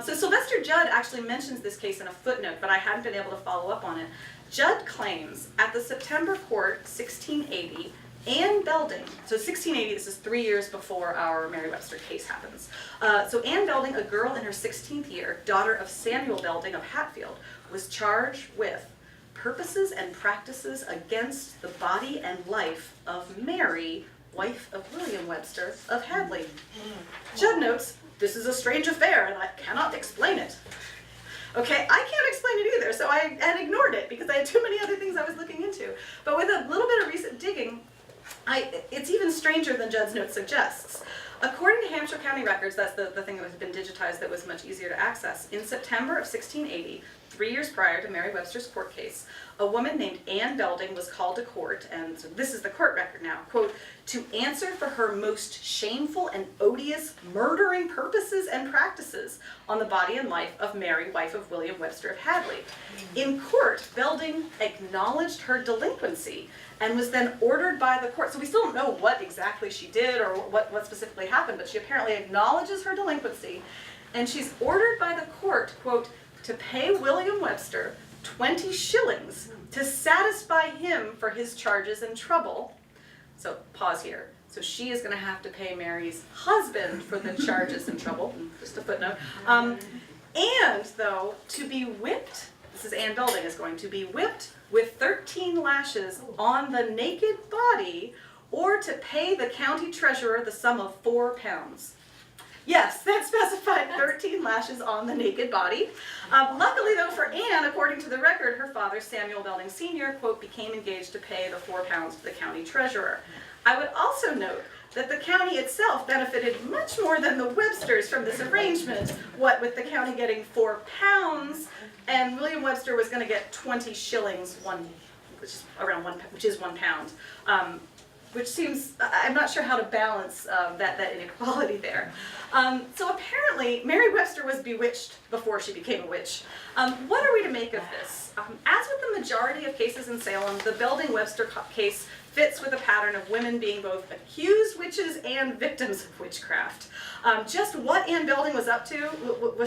So Sylvester Judd actually mentions this case in a footnote, but I hadn't been able to follow up on it. Judd claims at the September court, 1680, Anne Belding, so 1680, this is 3 years before our Mary Webster case happens. So Anne Belding, a girl in her 16th year, daughter of Samuel Belding of Hatfield, was charged with purposes and practices against the body and life of Mary, wife of William Webster of Hadley. Judd notes, this is a strange affair and I cannot explain it. Okay, I can't explain it either, so I had ignored it because I had too many other things I was looking into. But with a little bit of recent digging, it's even stranger than Judd's note suggests. According to Hampshire County records, that's the thing that has been digitized that was much easier to access, in September of 1680, 3 years prior to Mary Webster's court case, a woman named Anne Belding was called to court, and so this is the court record now, quote, to answer for her most shameful and odious murdering purposes and practices on the body and life of Mary, wife of William Webster of Hadley. In court, Belding acknowledged her delinquency and was then ordered by the court. So we still don't know what exactly she did or what specifically happened, but she apparently acknowledges her delinquency, and she's ordered by the court, quote, to pay William Webster 20 shillings to satisfy him for his charges and trouble. So pause here. So she is going to have to pay Mary's husband for the charges and trouble, just a footnote. And though, to be whipped, this is Anne Belding, is going to be whipped with 13 lashes on the naked body, or to pay the county treasurer the sum of 4 pounds. Yes, that specified 13 lashes on the naked body. Luckily though for Anne, according to the record, her father, Samuel Belding Sr., quote, became engaged to pay the 4 pounds to the county treasurer. I would also note that the county itself benefited much more than the Websters from this arrangement, what with the county getting 4 pounds, and William Webster was going to get 20 shillings, which is 1 pound. Which seems, I'm not sure how to balance that inequality there. So apparently, Mary Webster was bewitched before she became a witch. What are we to make of this? As with the majority of cases in Salem, the Belding-Webster case fits with a pattern of women being both accused witches and victims of witchcraft. Just what Anne Belding was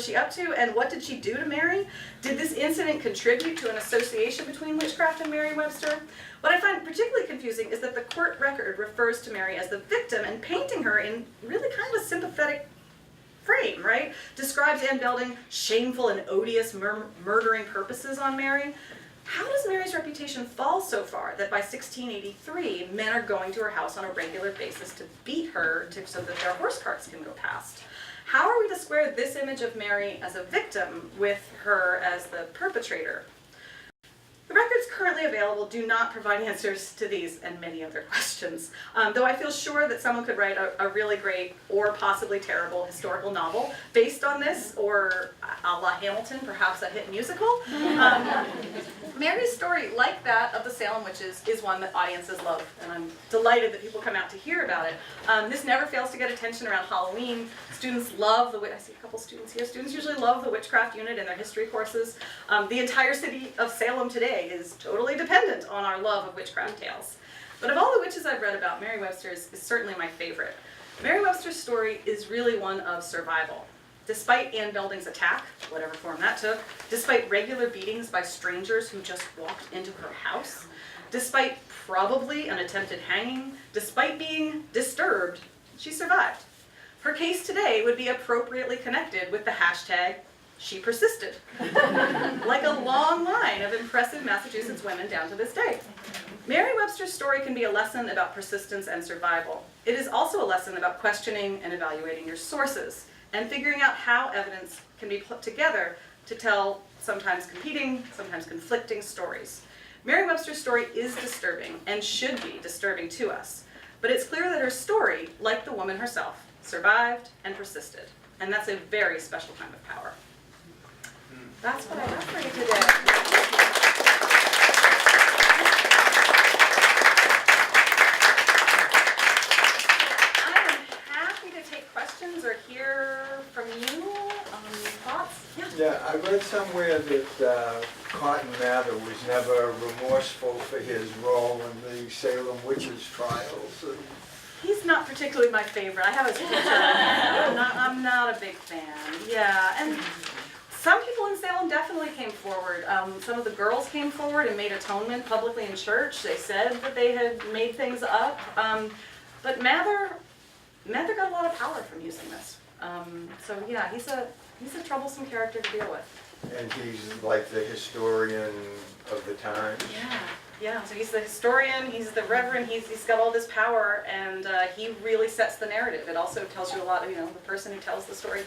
she up to, and what did she do to Mary? Did this incident contribute to an association between witchcraft and Mary Webster? What I find particularly confusing is that the court record refers to Mary as the victim and painting her in really kind of a sympathetic frame, right? Describes Anne Belding shameful and odious murdering purposes on Mary. How does Mary's reputation fall so far that by 1683, men are going to her house on a regular basis to beat her so that their horse carts can go past? How are we to square this image of Mary as a victim with her as the perpetrator? The records currently available do not provide answers to these and many other questions, though I feel sure that someone could write a really great or possibly terrible historical novel based on this, or a la Hamilton, perhaps a hit musical. Mary's story, like that of the Salem witches, is one that audiences love, and I'm delighted that people come out to hear about it. This never fails to get attention around Halloween. Students love I see a couple students here. Students usually love the witchcraft unit in their history courses. The entire city of Salem today is totally dependent on our love of witchcraft tales. But of all the witches I've read about, Mary Webster's is certainly my favorite. Mary Webster's story is really one of survival. Despite Anne Belding's attack, whatever form that took, despite regular beatings by strangers who just walked into her house, despite probably an attempted hanging, despite being disturbed, she survived. Her case today would be appropriately connected with the hashtag She Persisted, like a long line of impressive Massachusetts women down to this day. Mary Webster's story can be a lesson about persistence and survival. It is also a lesson about questioning and evaluating your sources, and figuring out how evidence can be put together to tell sometimes competing, sometimes conflicting stories. Mary Webster's story is disturbing, and should be disturbing to us, but it's clear that her story, like the woman herself, survived and persisted, and that's a very special kind of power. That's what I have for you today. Or hear from you? Thoughts? Yeah, I read somewhere that Cotton Mather was never remorseful for his role in the Salem witches trials. He's not particularly my favorite. I have his picture. I'm not a big fan. Yeah, and Some people in Salem definitely came forward. Some of the girls came forward and made atonement publicly in church. They said that they had made things up. But Mather got a lot of power from using this. So yeah, he's a troublesome character to deal with. And he's like the historian of the times. Yeah. So he's the historian. He's the reverend. He's got all this power, and he really sets the narrative. It also tells you a lot of the person who tells the story.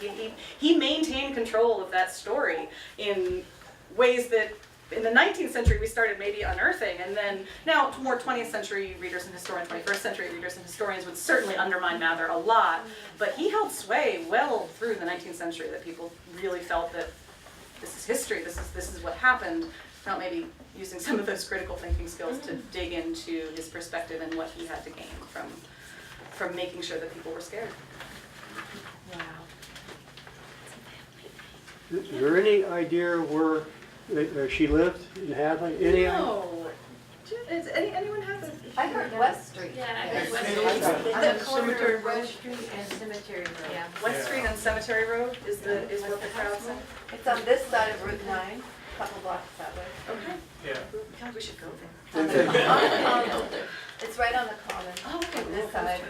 He maintained control of that story in ways that in the 19th century we started maybe unearthing, and then now more 20th century readers and historians, 21st century readers and historians would certainly undermine Mather a lot, but he held sway well through the 19th century, that people really felt that this is history, this is what happened, not maybe using some of those critical thinking skills to dig into his perspective and what he had to gain from making sure that people were scared. Is there any idea where she lived in Hadley? Any idea? No. Does anyone have a... I heard West Street. Yeah, I heard West Street. Street. On the Cemetery Road. West Street and Cemetery Road. Yeah. West Street and Cemetery Road is what the crowd said? It's on this side of Route 9, a couple blocks that way. Okay. Yeah. God, we should go there. On the common. It's right on the common. Oh, okay. This side.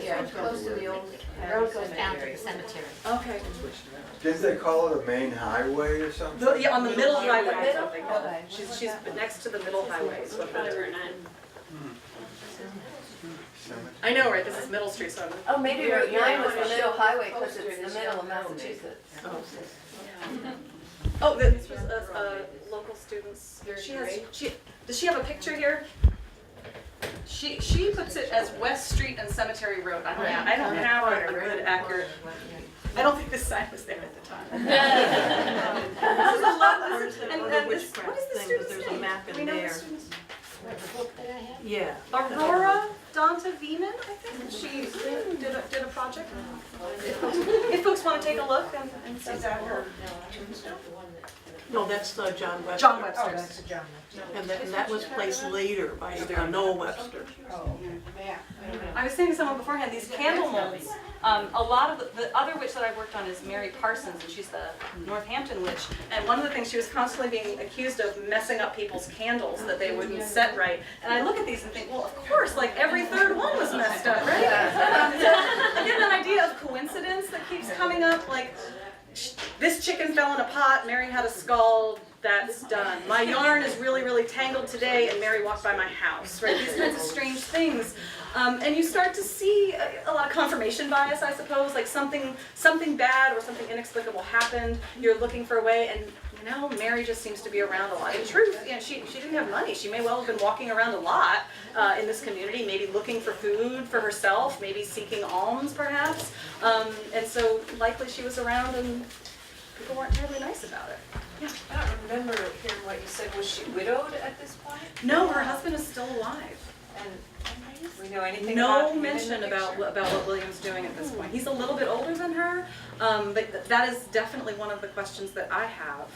Yeah, it's close to the old road goes down to the cemetery. Okay. Didn't they call it a main highway or something? Yeah, on the middle highway or Middle? something. Okay. She's next to the middle highway is what they're... I know, right? This is Middle Street, so I'm... Oh, maybe Route 9 was the middle highway because it's the middle of Massachusetts. Oh, this was local students. Does she have a picture here? She puts it as West Street and Cemetery Road. I don't have a good accurate. I don't think this sign was there at the time. This is a lot. And this, what is the student's There's name? a map Do we in know the there. student's name? Yeah. Aurora Donta Veman, I think she did a project. If folks want to take a look and see that her. No, that's John Webster. John Websters. And that was placed later by Noel Webster. I was saying to someone beforehand, these candle molds, a lot of the other witch that I worked on is Mary Parsons, and she's the Northampton witch. And one of the things, she was constantly being accused of messing up people's candles, that they wouldn't set right. And I look at these and think, well, of course, like every third one was messed up, right? So I get an idea of coincidence that keeps coming up, like this chicken fell in a pot, Mary had a skull, that's done. My yarn is really, really tangled today, and Mary walked by my house, right? These kinds of strange things. And you start to see a lot of confirmation bias, I suppose, like something bad or something inexplicable happened, you're looking for a way, and Mary just seems to be around a lot. In truth, she didn't have money. She may well have been walking around a lot in this community, maybe looking for food for herself, maybe seeking alms, perhaps. And so likely she was around and people weren't terribly nice about it. Yeah. I don't remember hearing what you said. Was she widowed at this point? No, her husband is still alive. And we know anything No about him in the mention about picture? what William's doing at this point. He's a little bit older than her, but that is definitely one of the questions that I have.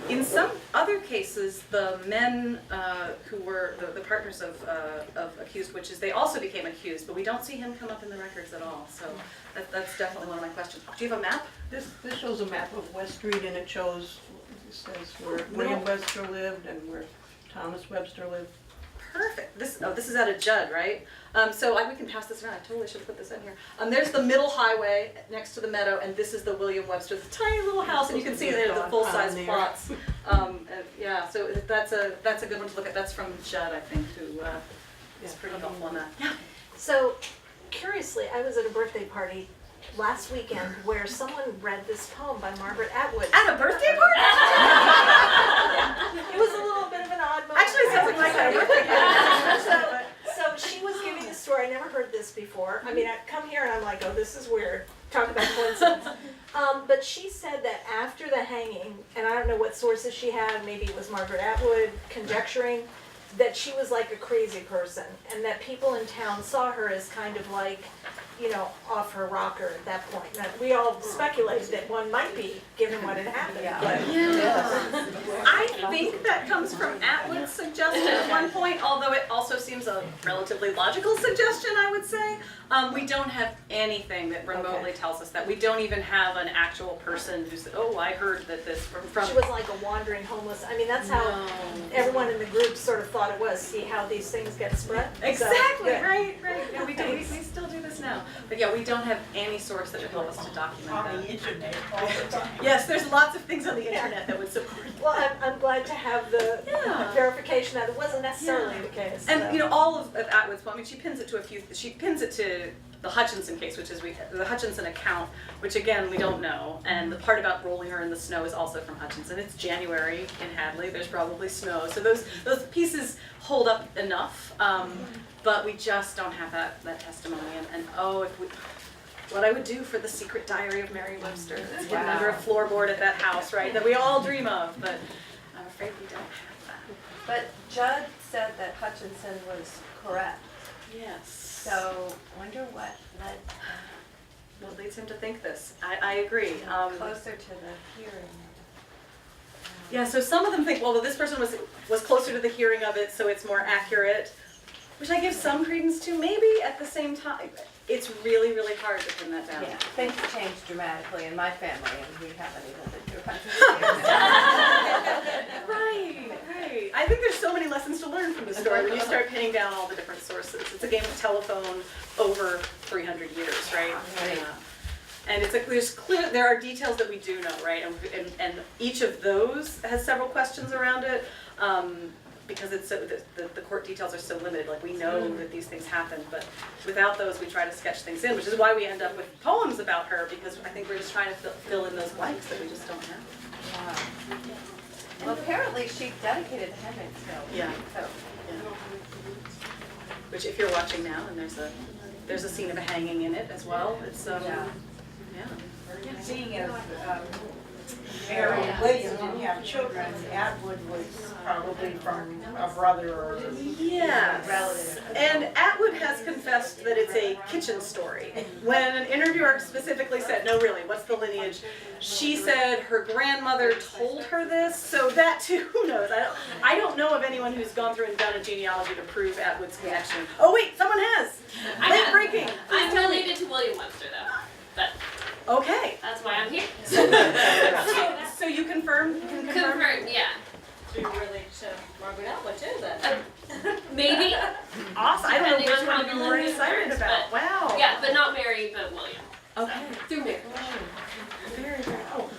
In some other cases, the men who were the partners of accused witches, they also became accused, but we don't see him come up in the records at all. So that's definitely one of my questions. Do you have a map? This shows a map of West Street, and it shows, it says where William Webster lived and where Thomas Webster lived. Perfect. This is out of Judd, right? So we can pass this around. I totally should have put this in here. There's the middle highway next to the meadow, and this is the William Webster, the tiny little house, and you can see there the full-size plots. Yeah, so that's a good one to look at. That's from Judd, I think, who is pretty helpful on that. Yeah. So, curiously, I was at a birthday party last weekend where someone read this poem by Margaret Atwood. At a birthday party? It was a little bit of an odd moment. Actually, it sounds like my kind of birthday party. So she was giving the story. I never heard this before. I mean, I come here and I'm like, oh, this is weird. Talk about coincidence. But she said that after the hanging, and I don't know what sources she had, maybe it was Margaret Atwood conjecturing, that she was like a crazy person, and that people in town saw her as kind of like, off her rocker at that point. Now, we all speculated that one might be, given what had happened. I think that comes from Atwood's suggestion at one point, although it also seems seems a relatively logical suggestion, I would say. We don't have anything that remotely tells us that. We don't even have an actual person who said, oh, I heard that this from. She was like a wandering homeless. I mean, that's how everyone in the group sort of thought it was. See how these things get spread? Exactly, So, right. Yeah, we still do this now. But yeah, we don't have any source that would help us to document that. On the internet all the time. Yes, there's lots of things on the internet that would support that. Well, I'm glad to have the verification that it wasn't necessarily the case. And so. you know, all of Atwood's, well, I mean, she pins it to the Hutchinson case, which is the Hutchinson account, which again, we don't know. And the part about rolling her in the snow is also from Hutchinson. It's January in Hadley, there's probably snow. So those pieces hold up enough, but we just don't have that testimony. And what I would do for the secret diary of Mary Webster, it's hidden under a floorboard at that house, right, that we all dream of, but I'm afraid we don't have that. But Judd said that Hutchinson was correct. Yes. So, wonder what led What leads him to think this? I agree. closer to the hearing. Yeah, so some of them think, well, this person was closer to the hearing of it, so it's more accurate, which I give some credence to. Maybe at the same time, it's really, really hard to pin that down. Yeah, things have changed dramatically in my family, and we haven't even been through Hutchinson. Right. I think there's so many lessons to learn from the story when you start pinning down all the different sources. It's a game of telephone over 300 years, right? Right. And it's like there are details that we do know, right? And each of those has several questions around it, because it's so the court details are so limited. Like, we know that these things happen, but without those, we try to sketch things in, which is why we end up with poems about her, because I think we're just trying to fill in those blanks that we just don't have. Wow. Well, apparently she dedicated the Hemingsville. Yeah. So. Which, if you're watching now, and there's a scene of a hanging in it as well. It's yeah. Seeing as Mary and William didn't have children, Atwood was probably from a brother or a Yes. And Atwood has confessed that it's a kitchen story. When an interviewer specifically said, no, really, what's the lineage? She said her grandmother told her this, so that too, who knows? I don't know of anyone who's gone through and done a genealogy to prove Atwood's connection. Oh wait, someone has! Late breaking! I'm related to William Webster though, but okay. that's why I'm here. So you confirm? Confirmed, yeah. So you're related to Margaret Atwood too then? Maybe. Awesome. I don't know Depending which on one how to be the more lineage excited works, about. but- Wow. Yeah, but not Mary, but William. Okay. Through Mary. Very, very cool.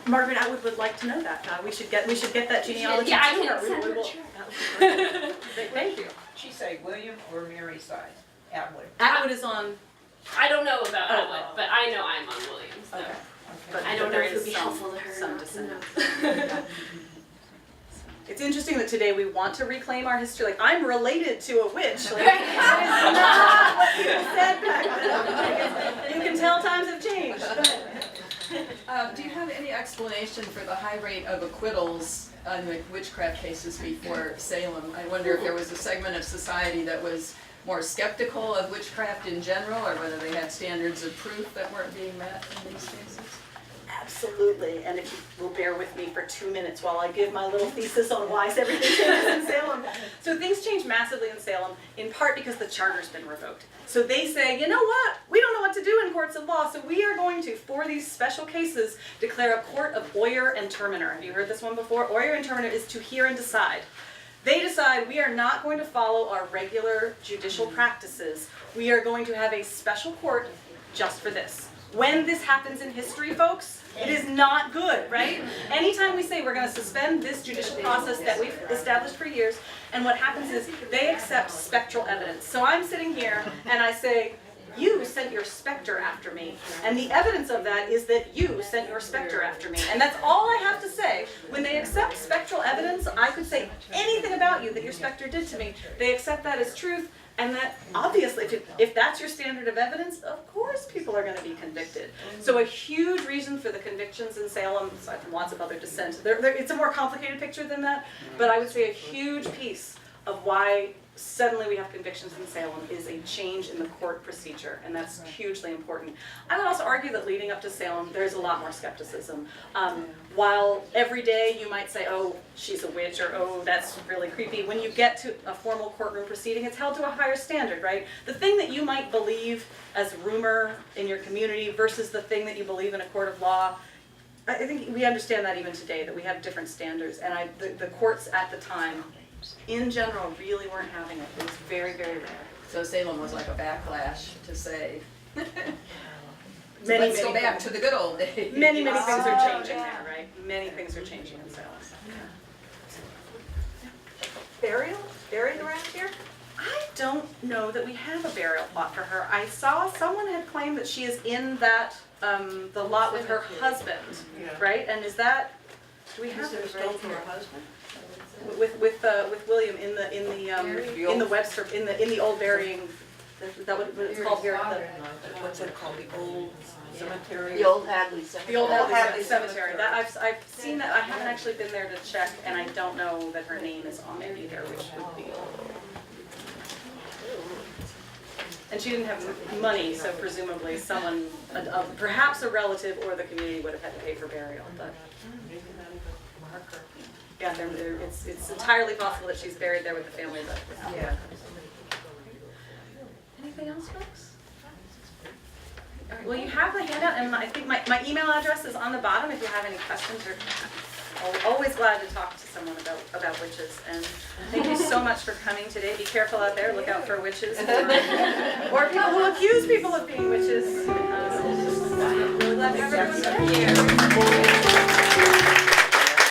Margaret Atwood would like to know that. We should get that genealogy. Yeah, I to can her. send We her will- a check. that would be great. Thank you. She say William or Mary's side? Atwood. Atwood is on. I don't know about Oh. Atwood, but I know I'm on Williams. So. Okay. Okay. I don't know there if it would is be helpful to her. some or not. descendants. It's interesting that today we want to reclaim our history. Like, I'm related to a witch. Like, that is not what people said back then. You can tell times have changed. Do you have any explanation for the high rate of acquittals on the witchcraft cases before Salem? I wonder if there was a segment of society that was more skeptical of witchcraft in general, or whether they had standards of proof that weren't being met in these cases? Absolutely, and if you will bear with me for 2 minutes while I give my little thesis on why everything changes in Salem. So things change massively in Salem, in part because the charter's been revoked. So they say, you know what, we don't know what to do in courts of law, so we are going to, for these special cases, declare a court of oyer and terminer. Have you heard this one before? Oyer and terminer is to hear and decide. They decide we are not going to follow our regular judicial practices. We are going to have a special court just for this. When this happens in history, folks, it is not good, right? Anytime we say we're going to suspend this judicial process that we've established for years, and what happens is they accept spectral evidence. So I'm sitting here and I say, you sent your specter after me. And the evidence of that is that you sent your specter after me. And that's all I have to say. When they accept spectral evidence, I could say anything about you that your specter did to me. They accept that as truth. And that, obviously, if that's your standard of evidence, of course people are going to be convicted. So a huge reason for the convictions in Salem, aside from lots of other dissent, it's a more complicated picture than that, but I would say a huge piece of why suddenly we have convictions in Salem is a change in the court procedure, and that's hugely important. I would also argue that leading up to Salem, there's a lot more skepticism. While every day you might say, oh, she's a witch, or oh, that's really creepy, when you get to a formal courtroom proceeding, it's held to a higher standard, right? The thing that you might believe as rumor in your community versus the thing that you believe in a court of law, I think we understand that even today, that we have different standards, and the courts at the time, in general, really weren't having it. It was very, very rare. So Salem was like a backlash to say, Many, let's go back to the good old days. Many things are changing there, right? Many things are changing in Salem. Burial? Buried around here? I don't know that we have a burial plot for her. I saw someone had claimed that she is in that, the lot with her husband, right? And is that, do we have it right here? With William in the Webster, in the old burying, that what it's called here? What's it called, the old cemetery? The old Hadley cemetery. The old Hadley Cemetery. That I've seen that. I haven't actually been there to check, and I don't know that her name is on it either, which would be. And she didn't have money, so presumably someone, perhaps a relative or the community would have had to pay for burial. But yeah, it's entirely possible that she's buried there with the family. But Yeah. anything else, folks? All right, well, you have the handout, and I think my email address is on the bottom if you have any questions. Or I'm always glad to talk to someone about witches. And thank you so much for coming today. Be careful out there. Look out for witches or people who accuse people of being witches. Really glad to have everyone here.